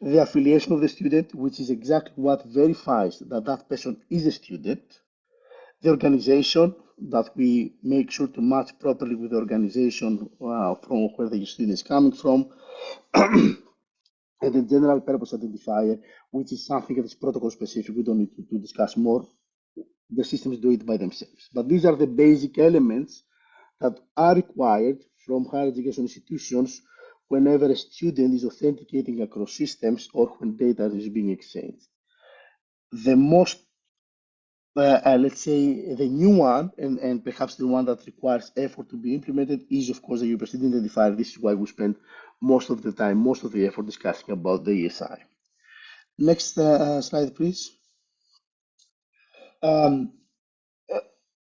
the affiliation of the student, which is exactly what verifies that that person is a student, the organization, that we make sure to match properly with the organization from where the student is coming from, and the general purpose identifier, which is something that is protocol specific. We don't need to discuss more. The systems do it by themselves. But these are the basic elements that are required from higher education institutions whenever a student is authenticating across systems or when data is being exchanged. The most let's say the new one, and perhaps the one that requires effort to be implemented, is of course the European Student Identifier. This is why we spend most of the time, most of the effort discussing about the ESI. Next slide, please.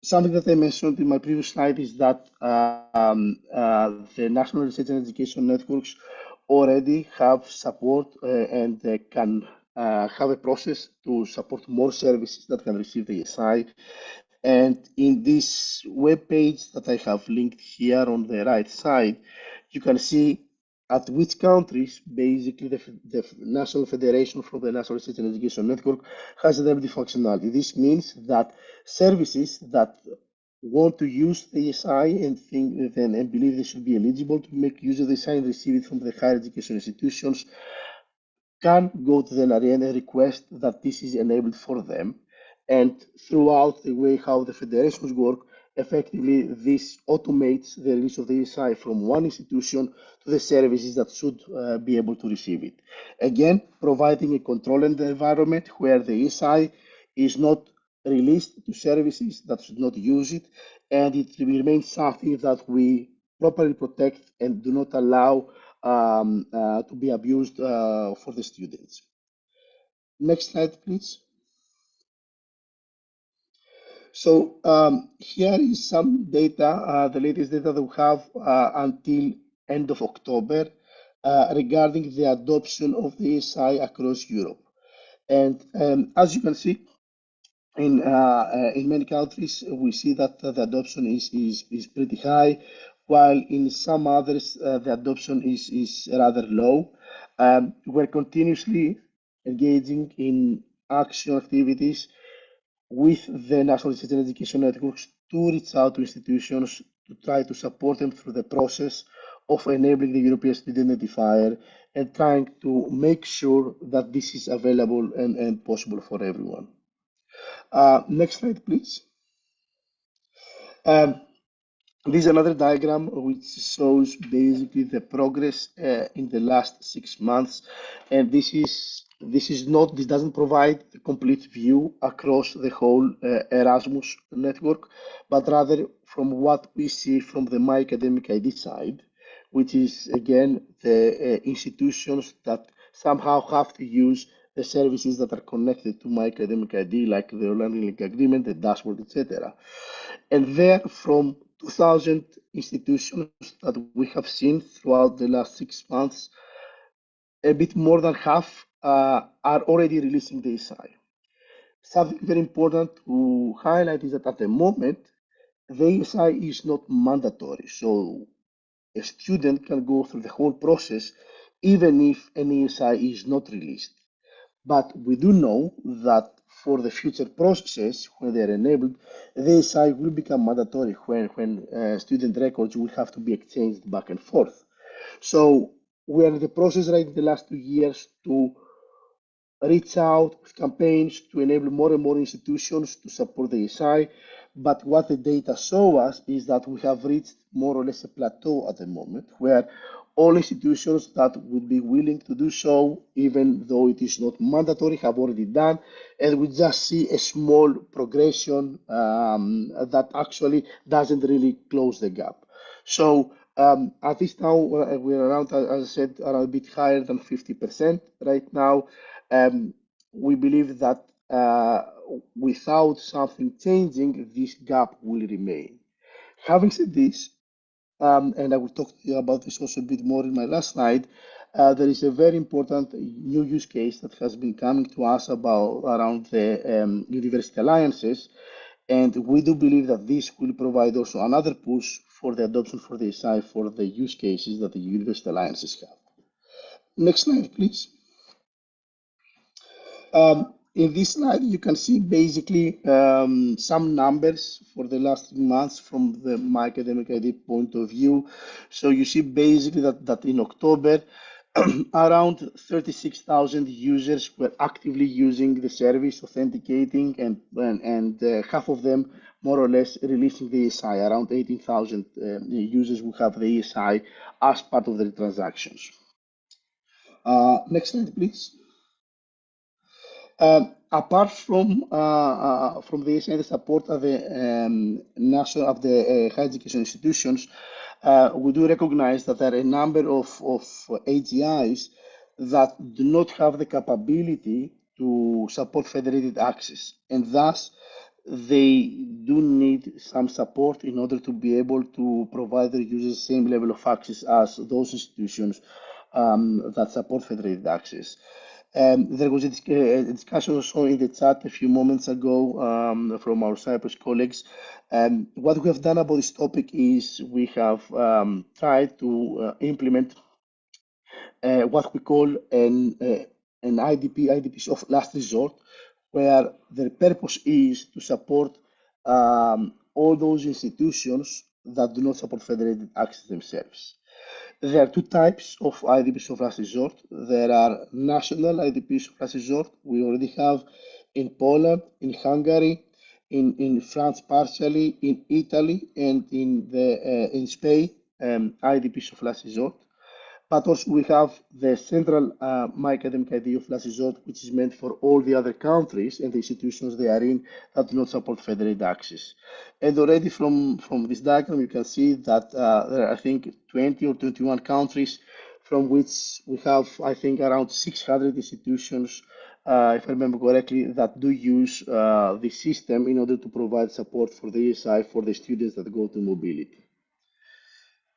Something that I mentioned in my previous slide is that the National Research and Education Networks already have support and can have a process to support more services that can receive the ESI. And in this web page that I have linked here on the right side, you can see at which countries basically the National Federation from the National Research and Education Network has enabled the functionality. This means that services that want to use the ESI and think and believe they should be eligible to make use of the ESI and receive it from the higher education institutions can go to the NRN and request that this is enabled for them. And throughout the way how the federations work, effectively this automates the release of the ESI from one institution to the services that should be able to receive it. Again, providing a control environment where the ESI is not released to services that should not use it, and it remains something that we properly protect and do not allow to be abused for the students. Next slide, please. So here is some data, the latest data that we have until end of October regarding the adoption of the ESI across Europe. And as you can see, in many countries, we see that the adoption is pretty high, while in some others, the adoption is rather low. We're continuously engaging in action activities with the National Research and Education Networks to reach out to institutions to try to support them through the process of enabling the European Student Identifier and trying to make sure that this is available and possible for everyone. Next slide, please. This is another diagram which shows basically the progress in the last 6 months, and this doesn't provide a complete view across the whole Erasmus network, but rather from what we see from the My Academic ID side, which is again the institutions that somehow have to use the services that are connected to My Academic ID, like the Learning Link Agreement, the dashboard, etc. And there, from 2,000 institutions that we have seen throughout the last 6 months, a bit more than half are already releasing the ESI. Something very important to highlight is that at the moment, the ESI is not mandatory. So a student can go through the whole process even if an ESI is not released. But we do know that for the future processes, when they are enabled, the ESI will become mandatory when student records will have to be exchanged back and forth. So we are in the process right in the last 2 years to reach out with campaigns to enable more and more institutions to support the ESI. But what the data show us is that we have reached more or less a plateau at the moment where All institutions that would be willing to do so, even though it is not mandatory, have already done, and we just see a small progression that actually doesn't really close the gap. So at least now we're around, as I said, around a bit higher than 50% right now. We believe that without something changing, this gap will remain. Having said this, and I will talk to you about this also a bit more in my last slide, there is a very important new use case that has been coming to us around the university alliances, and we do believe that this will provide also another push for the adoption for the SI for the use cases that the university alliances have. Next slide, please. In this slide, you can see basically some numbers for the last 3 months from the My Academic ID point of view. So you see basically that in October, around 36,000 users were actively using the service, authenticating, and half of them more or less releasing the ESI. Around 18,000 users will have the ESI as part of their transactions. Next slide, please. Apart from the ESI, the support of the national of the higher education institutions, we do recognize that there are a number of AGIs that do not have the capability to support federated access, and thus they do need some support in order to be able to provide their users the same level of access as those institutions that support federated access. There was a discussion also in the chat a few moments ago from our Cyprus colleagues. What we have done about this topic is we have tried to implement what we call an IDPs of last resort, where the purpose is to support all those institutions that do not support federated access themselves. There are two types of IDPs of last resort. There are national IDPs of last resort. We already have in Poland, in Hungary, in France partially, in Italy, and in Spain, IDPs of last resort. But also we have the central My Academic ID of last resort, which is meant for all the other countries and the institutions they are in that do not support federated access. And already from this diagram, you can see that there are, I think, 20 or 21 countries from which we have, I think, around 600 institutions, if I remember correctly, that do use the system in order to provide support for the ESI for the students that go to mobility.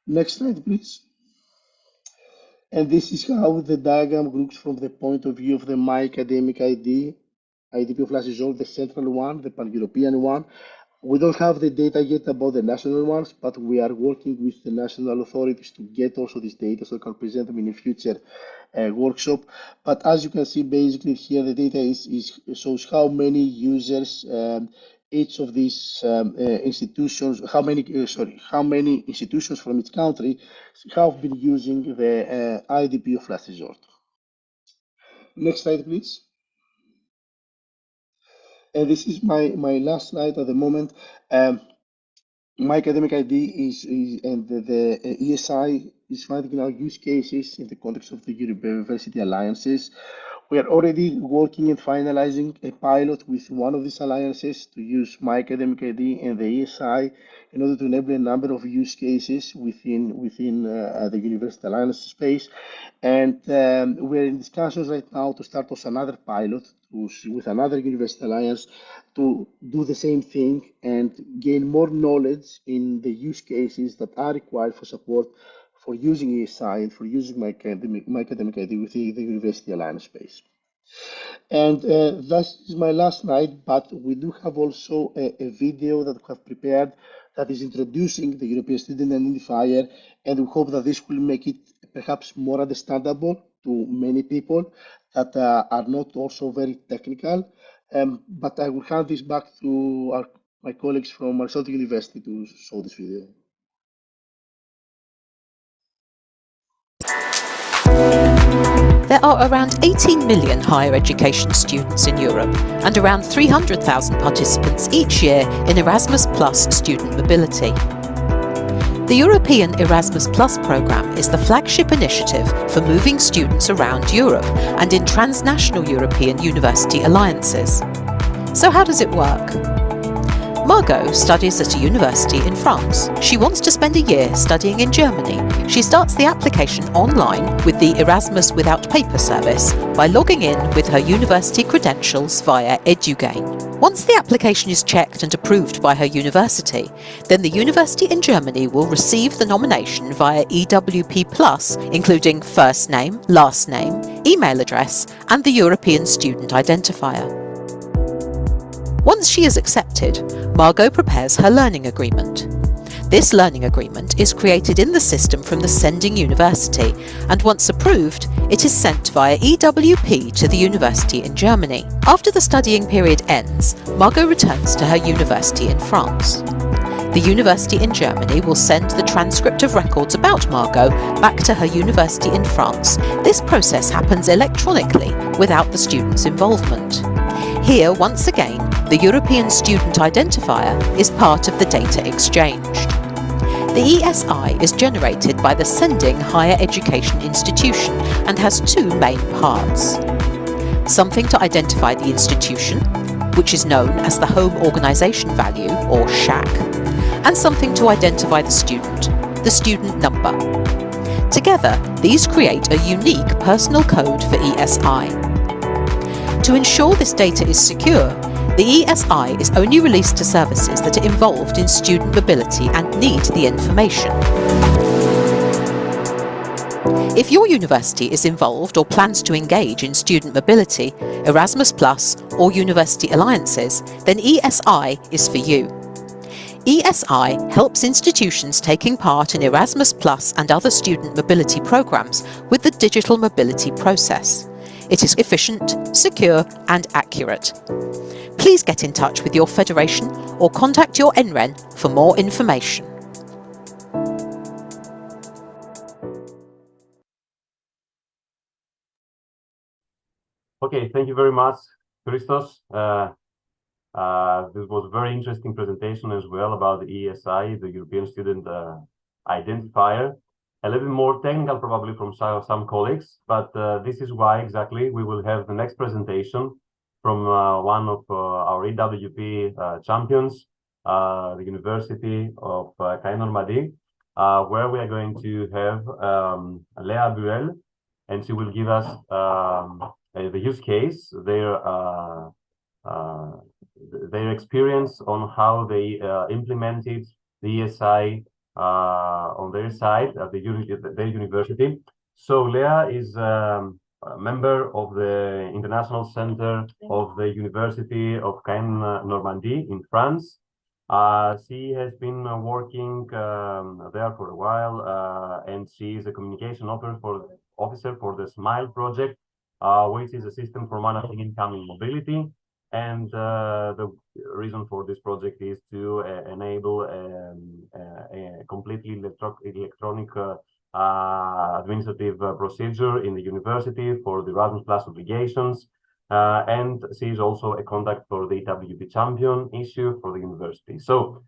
Next slide, please. And this is how the diagram looks from the point of view of the My Academic ID, IDP of last resort, the central one, the pan-European one. We don't have the data yet about the national ones, but we are working with the national authorities to get also this data so we can present them in a future workshop. But as you can see, basically here the data shows how many users each of these institutions, how many institutions from each country have been using the IDP of last resort. Next slide, please. And this is my last slide at the moment. My Academic ID and the ESI is finding now use cases in the context of the university alliances. We are already working and finalizing a pilot with one of these alliances to use My Academic ID and the ESI in order to enable a number of use cases within the university alliance space. And we're in discussions right now to start also another pilot with another university alliance to do the same thing and gain more knowledge in the use cases that are required for support for using ESI and for using My Academic ID within the university alliance space. And that is my last slide, but we do have also a video that we have prepared that is introducing the European Student Identifier, and we hope that this will make it perhaps more understandable to many people that are not also very technical. But I will hand this back to my colleagues from Aristotle University to show this video. There are around 18 million higher education students in Europe and around 300,000 participants each year in Erasmus Plus student mobility. The European Erasmus Plus programme is the flagship initiative for moving students around Europe and in transnational European university alliances. So how does it work? Margot studies at a university in France. She wants to spend a year studying in Germany. She starts the application online with the Erasmus Without Paper service by logging in with her university credentials via EduGain. Once the application is checked and approved by her university, then the university in Germany will receive the nomination via EWP+, including first name, last name, email address, and the European Student Identifier. Once she is accepted, Margot prepares her learning agreement. This learning agreement is created in the system from the sending university, and once approved, it is sent via EWP to the university in Germany. After the studying period ends, Margot returns to her university in France. The university in Germany will send the transcript of records about Margot back to her university in France. This process happens electronically without the student's involvement. Here, once again, the European Student Identifier is part of the data exchanged. The ESI is generated by the sending higher education institution and has two main parts. Something to identify the institution, which is known as the Home Organisation Value, or SHAC, and something to identify the student number. Together, these create a unique personal code for ESI. To ensure this data is secure, the ESI is only released to services that are involved in student mobility and need the information. If your university is involved or plans to engage in student mobility, Erasmus Plus, or university alliances, then ESI is for you. ESI helps institutions taking part in Erasmus Plus and other student mobility programs with the digital mobility process. It is efficient, secure, and accurate. Please get in touch with your federation or contact your NREN for more information. Okay, thank you very much, Christos. This was a very interesting presentation as well about the ESI, the European Student Identifier. A little bit more technical probably from some colleagues, but this is why exactly we will have the next presentation from one of our EWP champions, the University of Caen-Normandie, where we are going to have Léa Buell, and she will give us the use case, their experience on how they implemented the ESI on their side at their university. So Léa is a member of the International Center of the University of Caen-Normandie in France. She has been working there for a while, and she is a communication officer for the SMILE project, which is a system for managing incoming mobility. And the reason for this project is to enable a completely electronic administrative procedure in the university for the Erasmus Plus obligations. And she is also a contact for the EWP champion issue for the university. So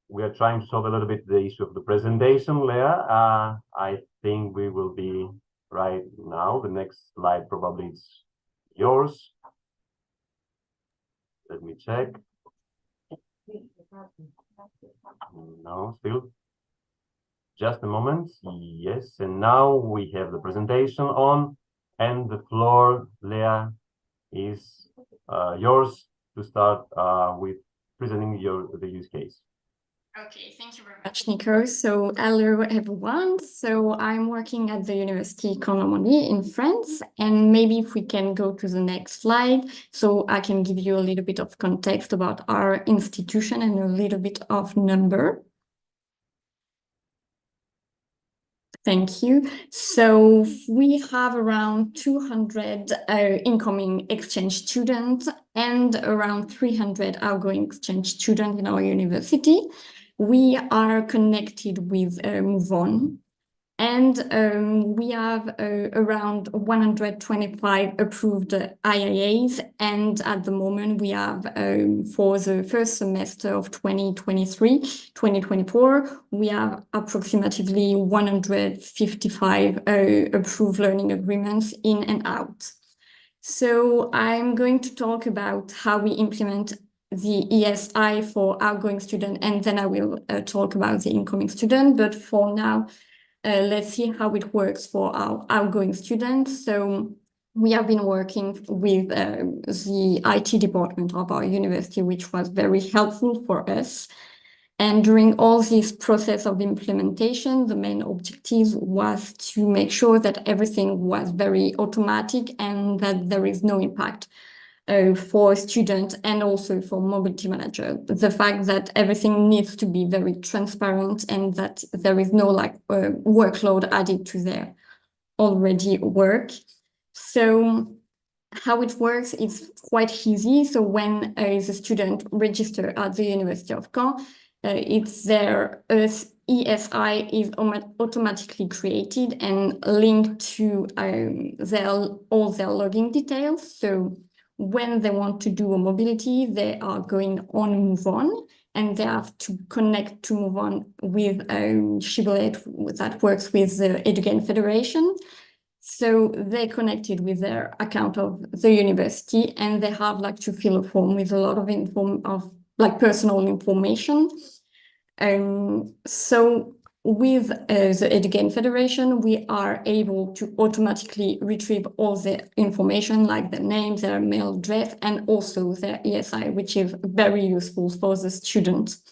we are trying to solve a little bit the issue of the presentation, Léa. I think we will be right now. The next slide probably is yours. Let me check. No, still. Just a moment. Yes, and now we have the presentation on, and the floor, Léa, is yours to start with presenting the use case. Okay, thank you very much, Nico. So hello, everyone. So I'm working at the University Caen-Normandie in France, and maybe if we can go to the next slide, so I can give you a little bit of context about our institution and a little bit of number. Thank you. So we have around 200 incoming exchange students and around 300 outgoing exchange students in our university. We are connected with MoveOn. And we have around 125 approved IIAs. And at the moment, we have, for the first semester of 2023-2024, we have approximately 155 approved learning agreements in and out. So I'm going to talk about how we implement the ESI for outgoing student, and then I will talk about the incoming student. But for now, let's see how it works for our outgoing students. So we have been working with the IT department of our university, which was very helpful for us. And during all this process of implementation, the main objective was to make sure that everything was very automatic and that there is no impact for students and also for mobility manager. The fact that everything needs to be very transparent and that there is no workload added to their already work. So how it works is quite easy. So when the student registers at the University of Caen, it's their ESI is automatically created and linked to all their login details. So when they want to do a mobility, they are going on Move On, and they have to connect to Move On with Shibboleth that works with the EduGain Federation. So they connected with their account of the university, and they have to fill a form with a lot of personal information. So with the EduGain Federation, we are able to automatically retrieve all the information, like their name, their mail address, and also their ESI, which is very useful for the students.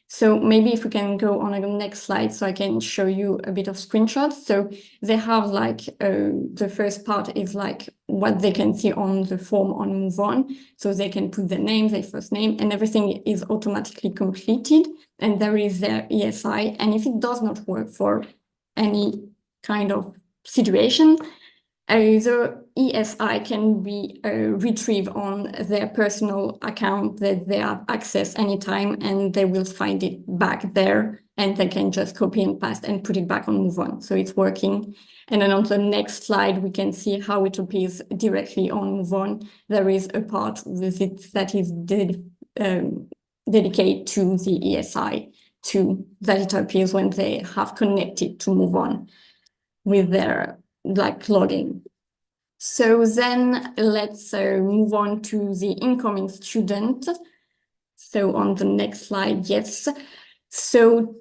So maybe if we can go on the next slide so I can show you a bit of screenshots. So they have the first part is what they can see on the form on Move On. So they can put their name, their first name, and everything is automatically completed. And there is their ESI. And if it does not work for any kind of situation, the ESI can be retrieved on their personal account that they have access anytime, and they will find it back there, and they can just copy and paste and put it back on Move On. So it's working. And then on the next slide, we can see how it appears directly on Move On. There is a part with it that is dedicated to the ESI, that it appears when they have connected to Move On with their login. So then let's move on to the incoming student. So on the next slide, yes. So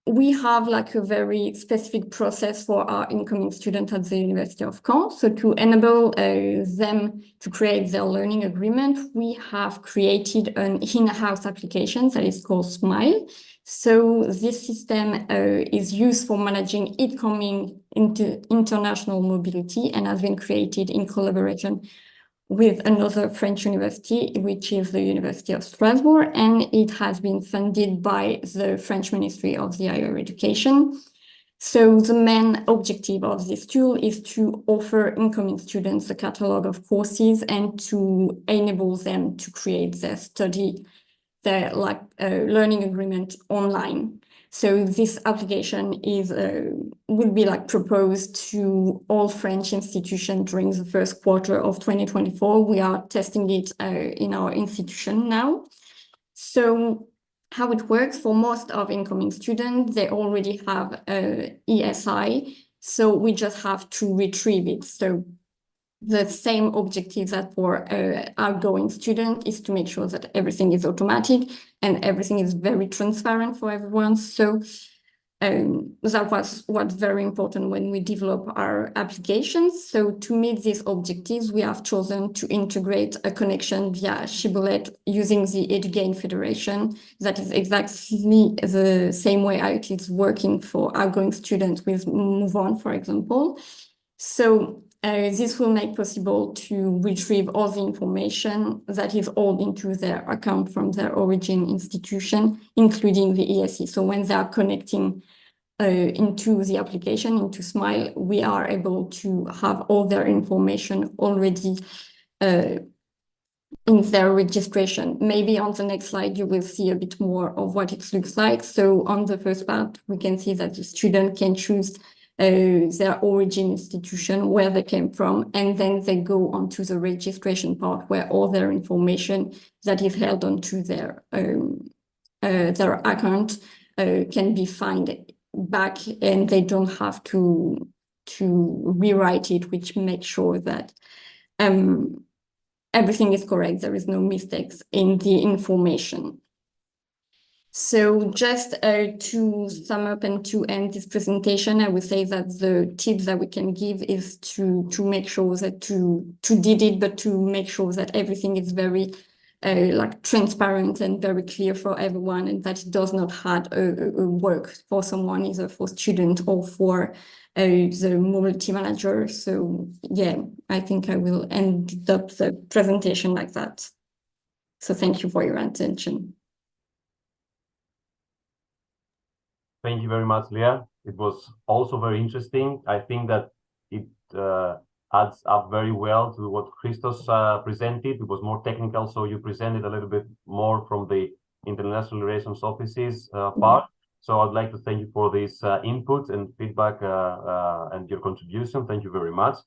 we have a very specific process for our incoming student at the University of Caen. So to enable them to create their learning agreement, we have created an in-house application that is called Smile. So this system is used for managing incoming international mobility and has been created in collaboration with another French university, which is the University of Strasbourg, and it has been funded by the French Ministry of the Higher Education. So the main objective of this tool is to offer incoming students a catalog of courses and to enable them to create their learning agreement online. So this application will be proposed to all French institutions during the first quarter of 2024. We are testing it in our institution now. So how it works for most of incoming students, they already have ESI, so we just have to retrieve it. So the same objective that for outgoing student is to make sure that everything is automatic and everything is very transparent for everyone. So that was what's very important when we develop our applications. So to meet these objectives, we have chosen to integrate a connection via Shibboleth using the EduGain Federation. That is exactly the same way it is working for outgoing students with Move On, for example. So this will make possible to retrieve all the information that is all into their account from their origin institution, including the ESE. So when they are connecting into the application, into Smile, we are able to have all their information already in their registration. Maybe on the next slide, you will see a bit more of what it looks like. So on the first part, we can see that the student can choose their origin institution, where they came from, and then they go onto the registration part where all their information that is held onto their account can be found back, and they don't have to rewrite it, which makes sure that everything is correct. There is no mistakes in the information. So just to sum up and to end this presentation, I would say that the tips that we can give is to make sure that to did it, but to make sure that everything is very like transparent and very clear for everyone, and that it does not add a work for someone, either for student or for the mobility manager. So yeah, I think I will end up the presentation like that. So thank you for your attention. Thank you very much, Leah. It was also very interesting. I think that it adds up very well to what Christos presented. It was more technical, so you presented a little bit more from the international relations offices part. So I'd like to thank you for this input and feedback and your contribution. Thank you very much.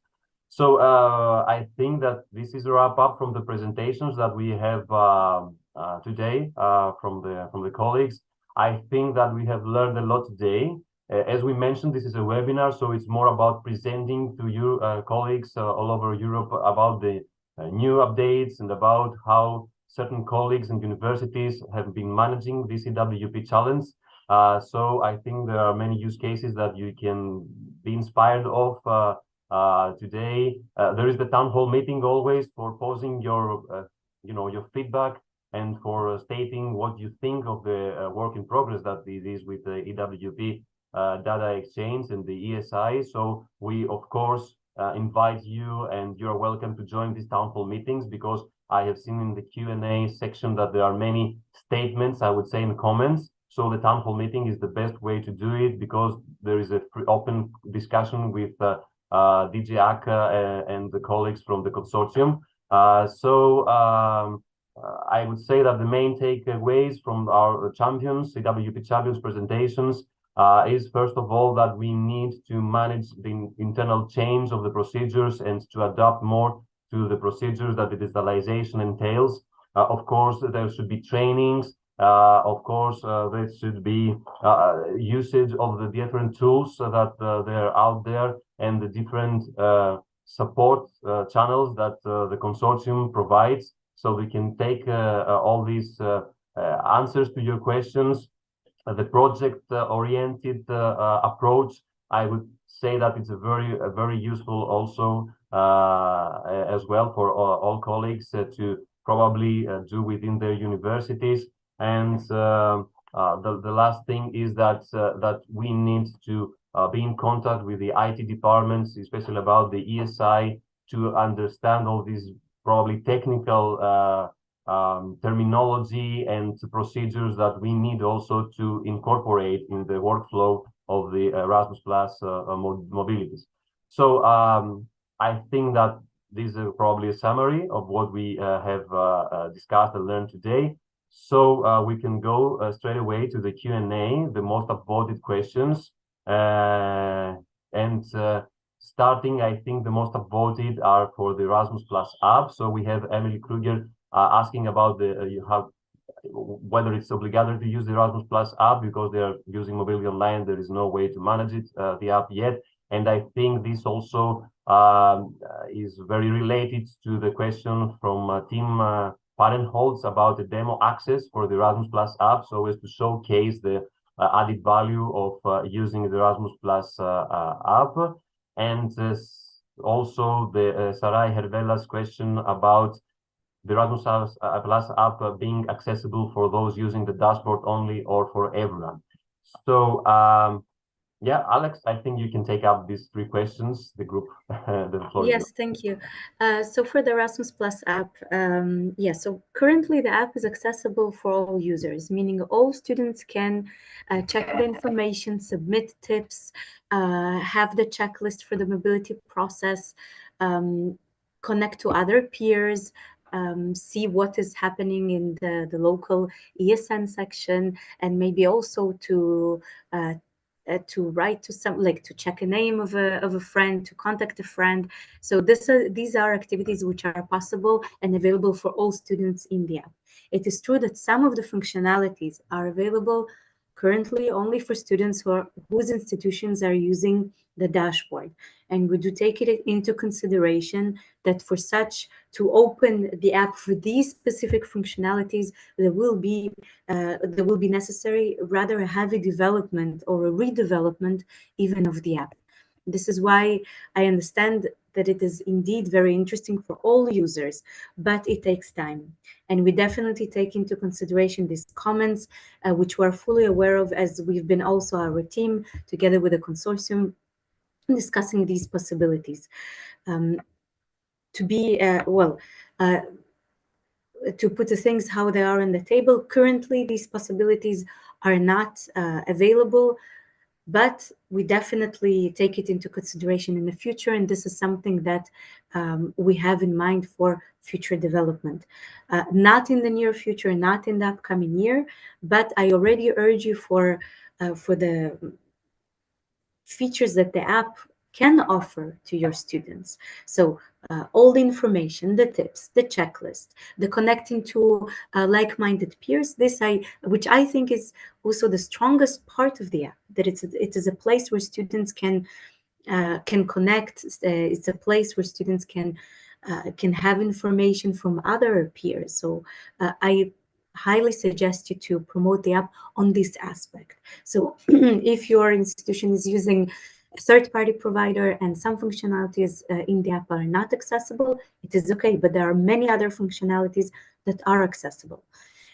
So I think that this is a wrap up from the presentations that we have today from the colleagues. I think that we have learned a lot today. As we mentioned, this is a webinar, so it's more about presenting to you colleagues all over Europe about the new updates and about how certain colleagues and universities have been managing this EWP challenge. So I think there are many use cases that you can be inspired of today. There is the town hall meeting always for posing your, your feedback and for stating what you think of the work in progress that it is with the EWP data exchange and the ESI. So we, of course, invite you, and you're welcome to join these town hall meetings, because I have seen in the Q&A section that there are many statements, I would say, in comments. So the town hall meeting is the best way to do it, because there is a open discussion with DJ Aka and the colleagues from the consortium. I would say that the main takeaways from our champions, EWP champions presentations, is first of all that we need to manage the internal change of the procedures and to adapt more to the procedures that the digitalization entails. Of course, there should be trainings. Of course, there should be usage of the different tools that they're out there, and the different support channels that the consortium provides, so we can take all these answers to your questions. The project-oriented approach, I would say that it's a very useful also as well for all colleagues to probably do within their universities. And the last thing is that that we need to be in contact with the IT departments, especially about the ESI, to understand all these probably technical terminology and procedures that we need also to incorporate in the workflow of the Erasmus Plus mobilities. So I think that this is probably a summary of what we have discussed and learned today. So we can go straight away to the Q&A, the most upvoted questions. Starting, I think the most upvoted are for the Erasmus Plus app. So we have Emily Kruger asking about whether it's obligatory to use the Erasmus Plus app, because they are using Mobility Online. There is no way to manage it, the app yet. And I think this also is very related to the question from Tim Parenholtz about the demo access for the Erasmus Plus app, so as to showcase the added value of using the Erasmus Plus app. And also the Sarai Hervela's question about the Erasmus Plus app being accessible for those using the dashboard only or for everyone. So yeah, Alex, I think you can take up these three questions, the group. The floor. Yes, thank you. So for the Erasmus Plus app, so currently the app is accessible for all users, meaning all students can check the information, submit tips, have the checklist for the mobility process, connect to other peers, see what is happening in the local ESN section, and maybe also to write to some, like to check a name of a friend, to contact a friend. So these are activities which are possible and available for all students in the app. It is true that some of the functionalities are available currently only for students whose institutions are using the dashboard. And we do take it into consideration that for such to open the app for these specific functionalities, there will be necessary rather a heavy development or a redevelopment even of the app. This is why I understand that it is indeed very interesting for all users, but it takes time. And we definitely take into consideration these comments, which we're fully aware of, as we've been also our team together with a consortium discussing these possibilities. To put the things how they are on the table, currently these possibilities are not available, but we definitely take it into consideration in the future, and this is something that we have in mind for future development. Not in the near future, not in the upcoming year, but I already urge you for the features that the app can offer to your students. So all the information, the tips, the checklist, the connecting to like-minded peers, which I think is also the strongest part of the app, that it is a place where students can connect. It's a place where students can have information from other peers. So I highly suggest you to promote the app on this aspect. So if your institution is using a third-party provider and some functionalities in the app are not accessible, it is okay, but there are many other functionalities that are accessible.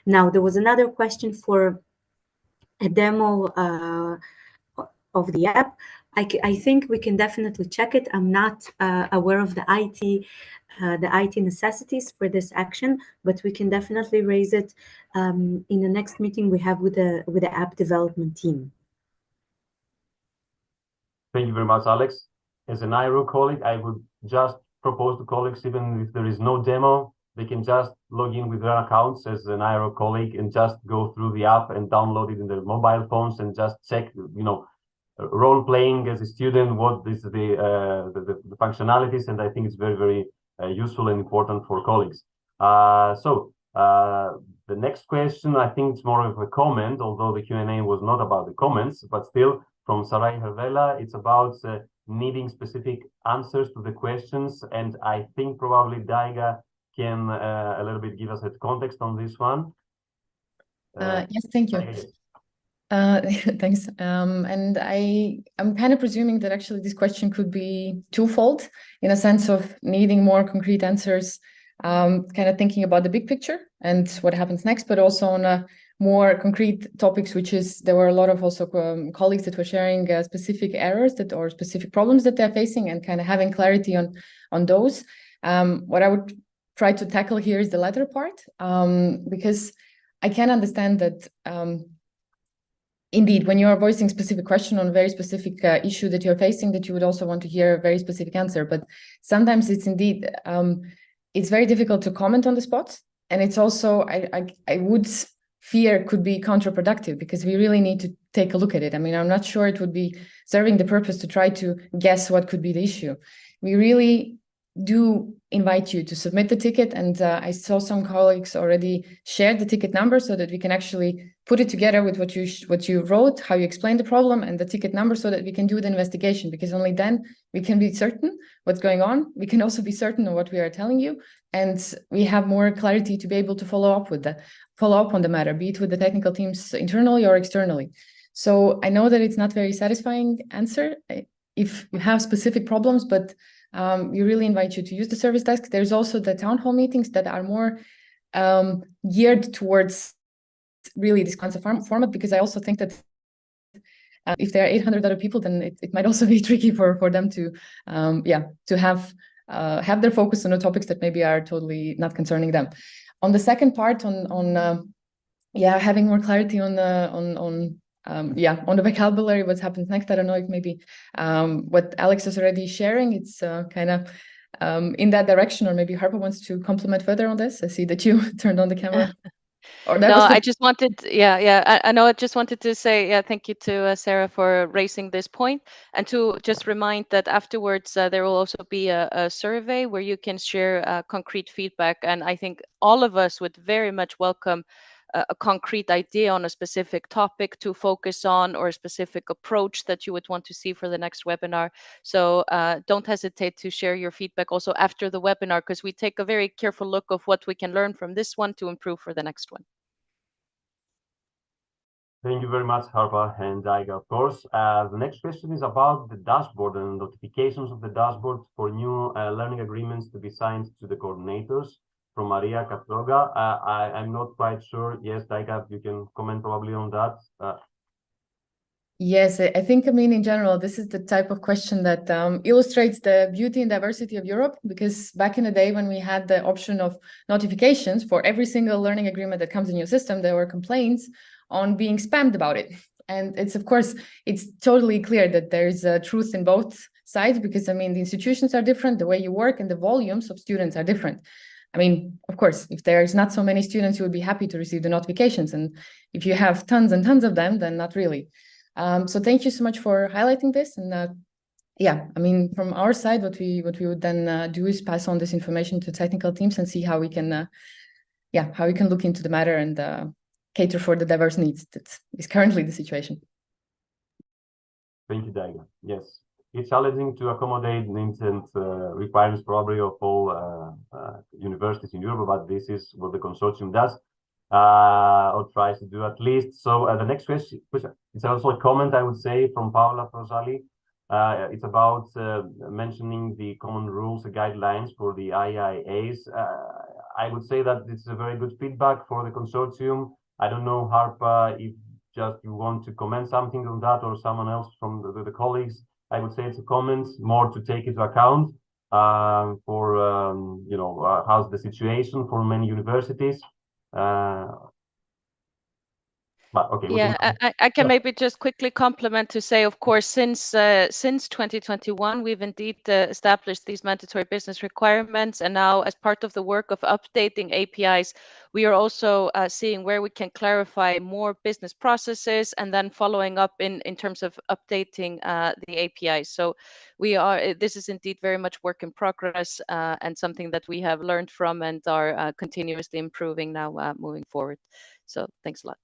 Now, there was another question for a demo of the app. I think we can definitely check it. I'm not aware of the IT necessities for this action, but we can definitely raise it in the next meeting we have with the app development team. Thank you very much, Alex. As an IRO colleague, I would just propose to colleagues, even if there is no demo, they can just log in with their accounts as an IRO colleague and just go through the app and download it in their mobile phones and just check, role playing as a student, what is the functionalities, and I think it's very, very useful and important for colleagues. The next question, I think it's more of a comment, although the Q&A was not about the comments, but still from Sarai Hervela, it's about needing specific answers to the questions, and I think probably Daiga can a little bit give us a context on this one. Yes, thank you. Thanks. And I'm kind of presuming that actually this question could be twofold, in a sense of needing more concrete answers, kind of thinking about the big picture and what happens next, but also on a more concrete topics, which is there were a lot of also colleagues that were sharing specific errors or specific problems that they're facing and kind of having clarity on those. What I would try to tackle here is the latter part, because I can understand that indeed, when you're voicing specific question on a very specific issue that you're facing, that you would also want to hear a very specific answer. But sometimes it's indeed, it's very difficult to comment on the spot. And it's also, I would fear could be counterproductive, because we really need to take a look at it. I mean, I'm not sure it would be serving the purpose to try to guess what could be the issue. We really do invite you to submit the ticket, and I saw some colleagues already shared the ticket number so that we can actually put it together with what you wrote, how you explained the problem, and the ticket number, so that we can do the investigation, because only then we can be certain what's going on. We can also be certain of what we are telling you, and we have more clarity to be able to follow up on the matter, be it with the technical teams internally or externally. So I know that it's not very satisfying answer if you have specific problems, but we really invite you to use the service desk. There's also the town hall meetings that are more geared towards really this kind of format, because I also think that if there are 800 other people, then it might also be tricky for them to have their focus on the topics that maybe are totally not concerning them. On the second part, on having more clarity on the vocabulary, what happens next. I don't know if maybe what Alex is already sharing, it's kind of in that direction, or maybe Harper wants to complement further on this. I see that you turned on the camera. Or that No, was the... I just wanted, I know. I just wanted to say, thank you to Sarah for raising this point, and to just remind that afterwards there will also be a survey where you can share concrete feedback, and I think all of us would very much welcome a concrete idea on a specific topic to focus on, or a specific approach that you would want to see for the next webinar. So don't hesitate to share your feedback also after the webinar, because we take a very careful look of what we can learn from this one to improve for the next one. Thank you very much, Harpa and Daiga, of course. The next question is about the dashboard and notifications of the dashboard for new learning agreements to be signed to the coordinators, from Maria Catroga. I'm not quite sure. Yes, Daiga, you can comment probably on that. Yes, I think, I mean, in general, this is the type of question that illustrates the beauty and diversity of Europe, because back in the day when we had the option of notifications for every single learning agreement that comes in your system, there were complaints on being spammed about it. And it's, of course, it's totally clear that there's a truth in both sides, because, I mean, the institutions are different, the way you work and the volumes of students are different. I mean, of course, if there's not so many students, you would be happy to receive the notifications. And if you have tons and tons of them, then not really. So thank you so much for highlighting this. And yeah, I mean, from our side, what we would then do is pass on this information to technical teams and see how we can, how we can look into the matter and cater for the diverse needs that is currently the situation. Thank you, Daiga. Yes, it's challenging to accommodate needs and requirements probably of all universities in Europe, but this is what the consortium does. Or tries to do at least. So the next question, it's also a comment, I would say, from Paola Frosali. It's about mentioning the common rules and guidelines for the IIAs. I would say that this is a very good feedback for the consortium. I don't know, Harpa, if just you want to comment something on that, or someone else from the colleagues. I would say it's a comment more to take into account for you know, how's the situation for many universities. But okay, yeah, I can maybe just quickly compliment to say, of course, since 2021, we've indeed established these mandatory business requirements, and now as part of the work of updating APIs, we are also seeing where we can clarify more business processes, and then following up in terms of updating the APIs. So we are, this is indeed very much work in progress, and something that we have learned from and are continuously improving now moving forward. So thanks a lot.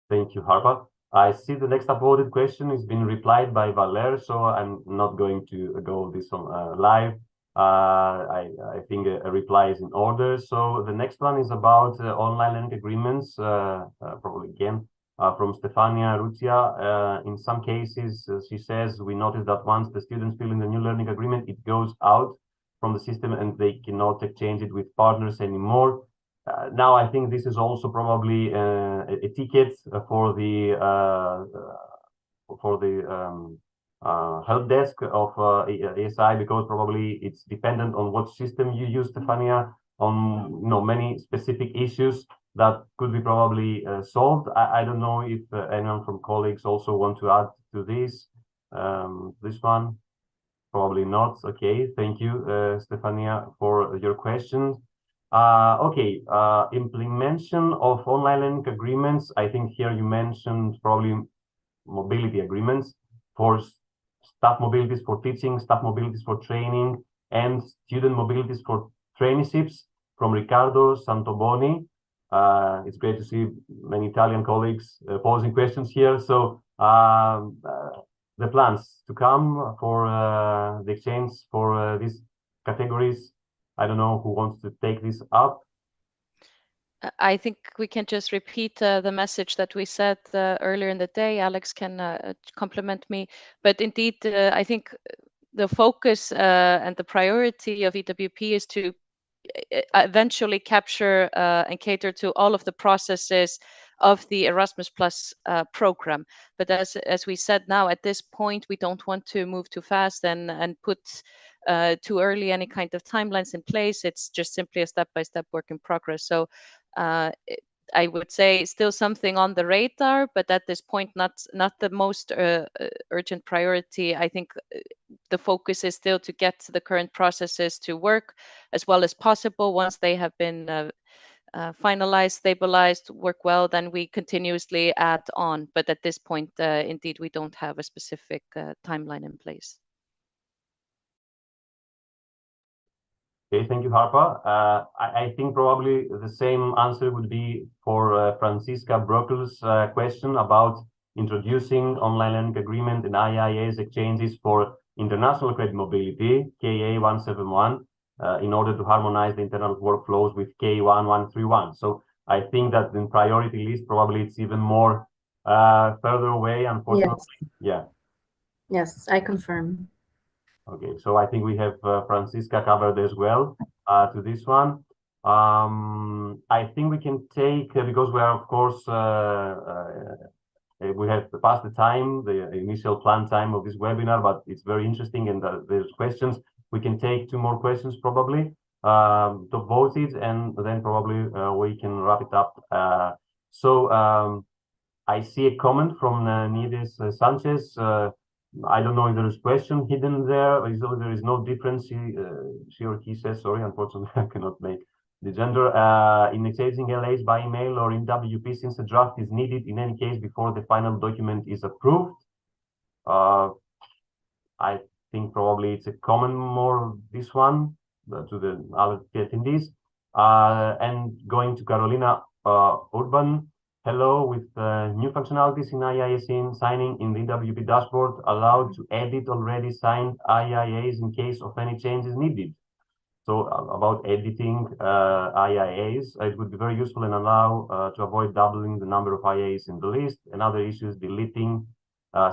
Thank you, Harpa. I see the next uploaded question has been replied by Valer, so I'm not going to go this on live. I think a reply is in order. So the next one is about online learning agreements, probably again from Stefania Ruzia. In some cases, she says, we notice that once the students fill in the new learning agreement, it goes out from the system and they cannot exchange it with partners anymore. Now I think this is also probably a ticket for the help desk of ASI, because probably it's dependent on what system you use, Stefania, on many specific issues that could be probably solved. I don't know if anyone from colleagues also want to add to this. This one, probably not. Okay, thank you, Stefania, for your question. Okay, implementation of online learning agreements. I think here you mentioned probably mobility agreements for staff mobilities for teaching, staff mobilities for training, and student mobilities for traineeships, from Riccardo Santoboni. It's great to see many Italian colleagues posing questions here. So the plans to come for the exchange for these categories. I don't know who wants to take this up. I think we can just repeat the message that we said earlier in the day. Alex can compliment me. But indeed, I think the focus and the priority of EWP is to eventually capture and cater to all of the processes of the Erasmus Plus program. But as we said, now at this point, we don't want to move too fast and put too early any kind of timelines in place. It's just simply a step-by-step work in progress. So I would say still something on the radar, but at this point, not the most urgent priority. I think the focus is still to get the current processes to work as well as possible. Once they have been finalized, stabilized, work well, then we continuously add on. But at this point, indeed, we don't have a specific timeline in place. Okay, thank you, Harpa. I think probably the same answer would be for Franziska Brockel's question about introducing online learning agreement and IIA's exchanges for international credit mobility, KA 171, in order to harmonize the internal workflows with KA 1131. So I think that in priority list, probably it's even more further away, unfortunately. Yes. Yeah. Yes, I confirm. Okay, so I think we have Franziska covered as well to this one. I think we can take, because we are, of course, we have passed the time, the initial planned time of this webinar, but it's very interesting and there's questions. We can take 2 more questions probably to vote it, and then probably we can wrap it up. I see a comment from Nieves Sanchez. I don't know if there is a question hidden there. There is no difference. She or he says, sorry, unfortunately, I cannot make the gender. In exchanging LAs by email or in WP, since a draft is needed in any case before the final document is approved. I think probably it's a common more this one to the other attendees. And going to Carolina Urban. Hello, with new functionalities in IIA signing in the EWP dashboard, allowed to edit already signed IIAs in case of any changes needed. So about editing IIAs, it would be very useful and allow to avoid doubling the number of IIAs in the list. Another issue is deleting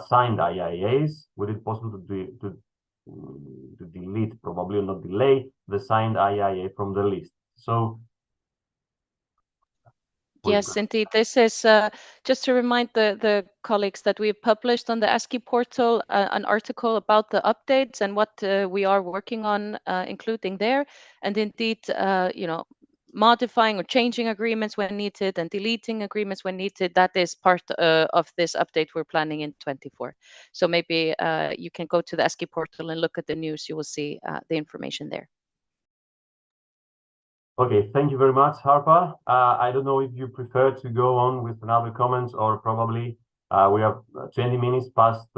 signed IIAs. Would it be possible to delete, probably, or not delay, the signed IIA from the list? So yes, indeed. This is just to remind the colleagues that we have published on the ASCII portal an article about the updates and what we are working on, including there. And indeed, modifying or changing agreements when needed and deleting agreements when needed, that is part of this update we're planning in 24. So maybe you can go to the ASCII portal and look at the news. You will see the information there. Okay, thank you very much, Harpa. I don't know if you prefer to go on with another comments, or probably we are 20 minutes past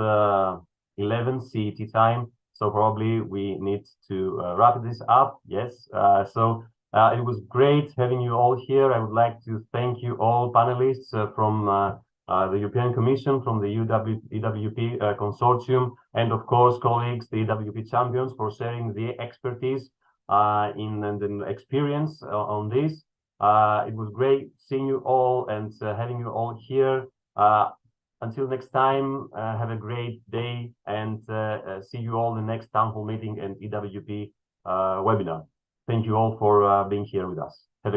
11 CET time, so probably we need to wrap this up. Yes, it was great having you all here. I would like to thank you all panelists from the European Commission, from the EWP consortium, and of course, colleagues, the EWP champions, for sharing the expertise and the experience on this. It was great seeing you all and having you all here. Until next time, have a great day, and see you all in the next town hall meeting and EWP webinar. Thank you all for being here with us.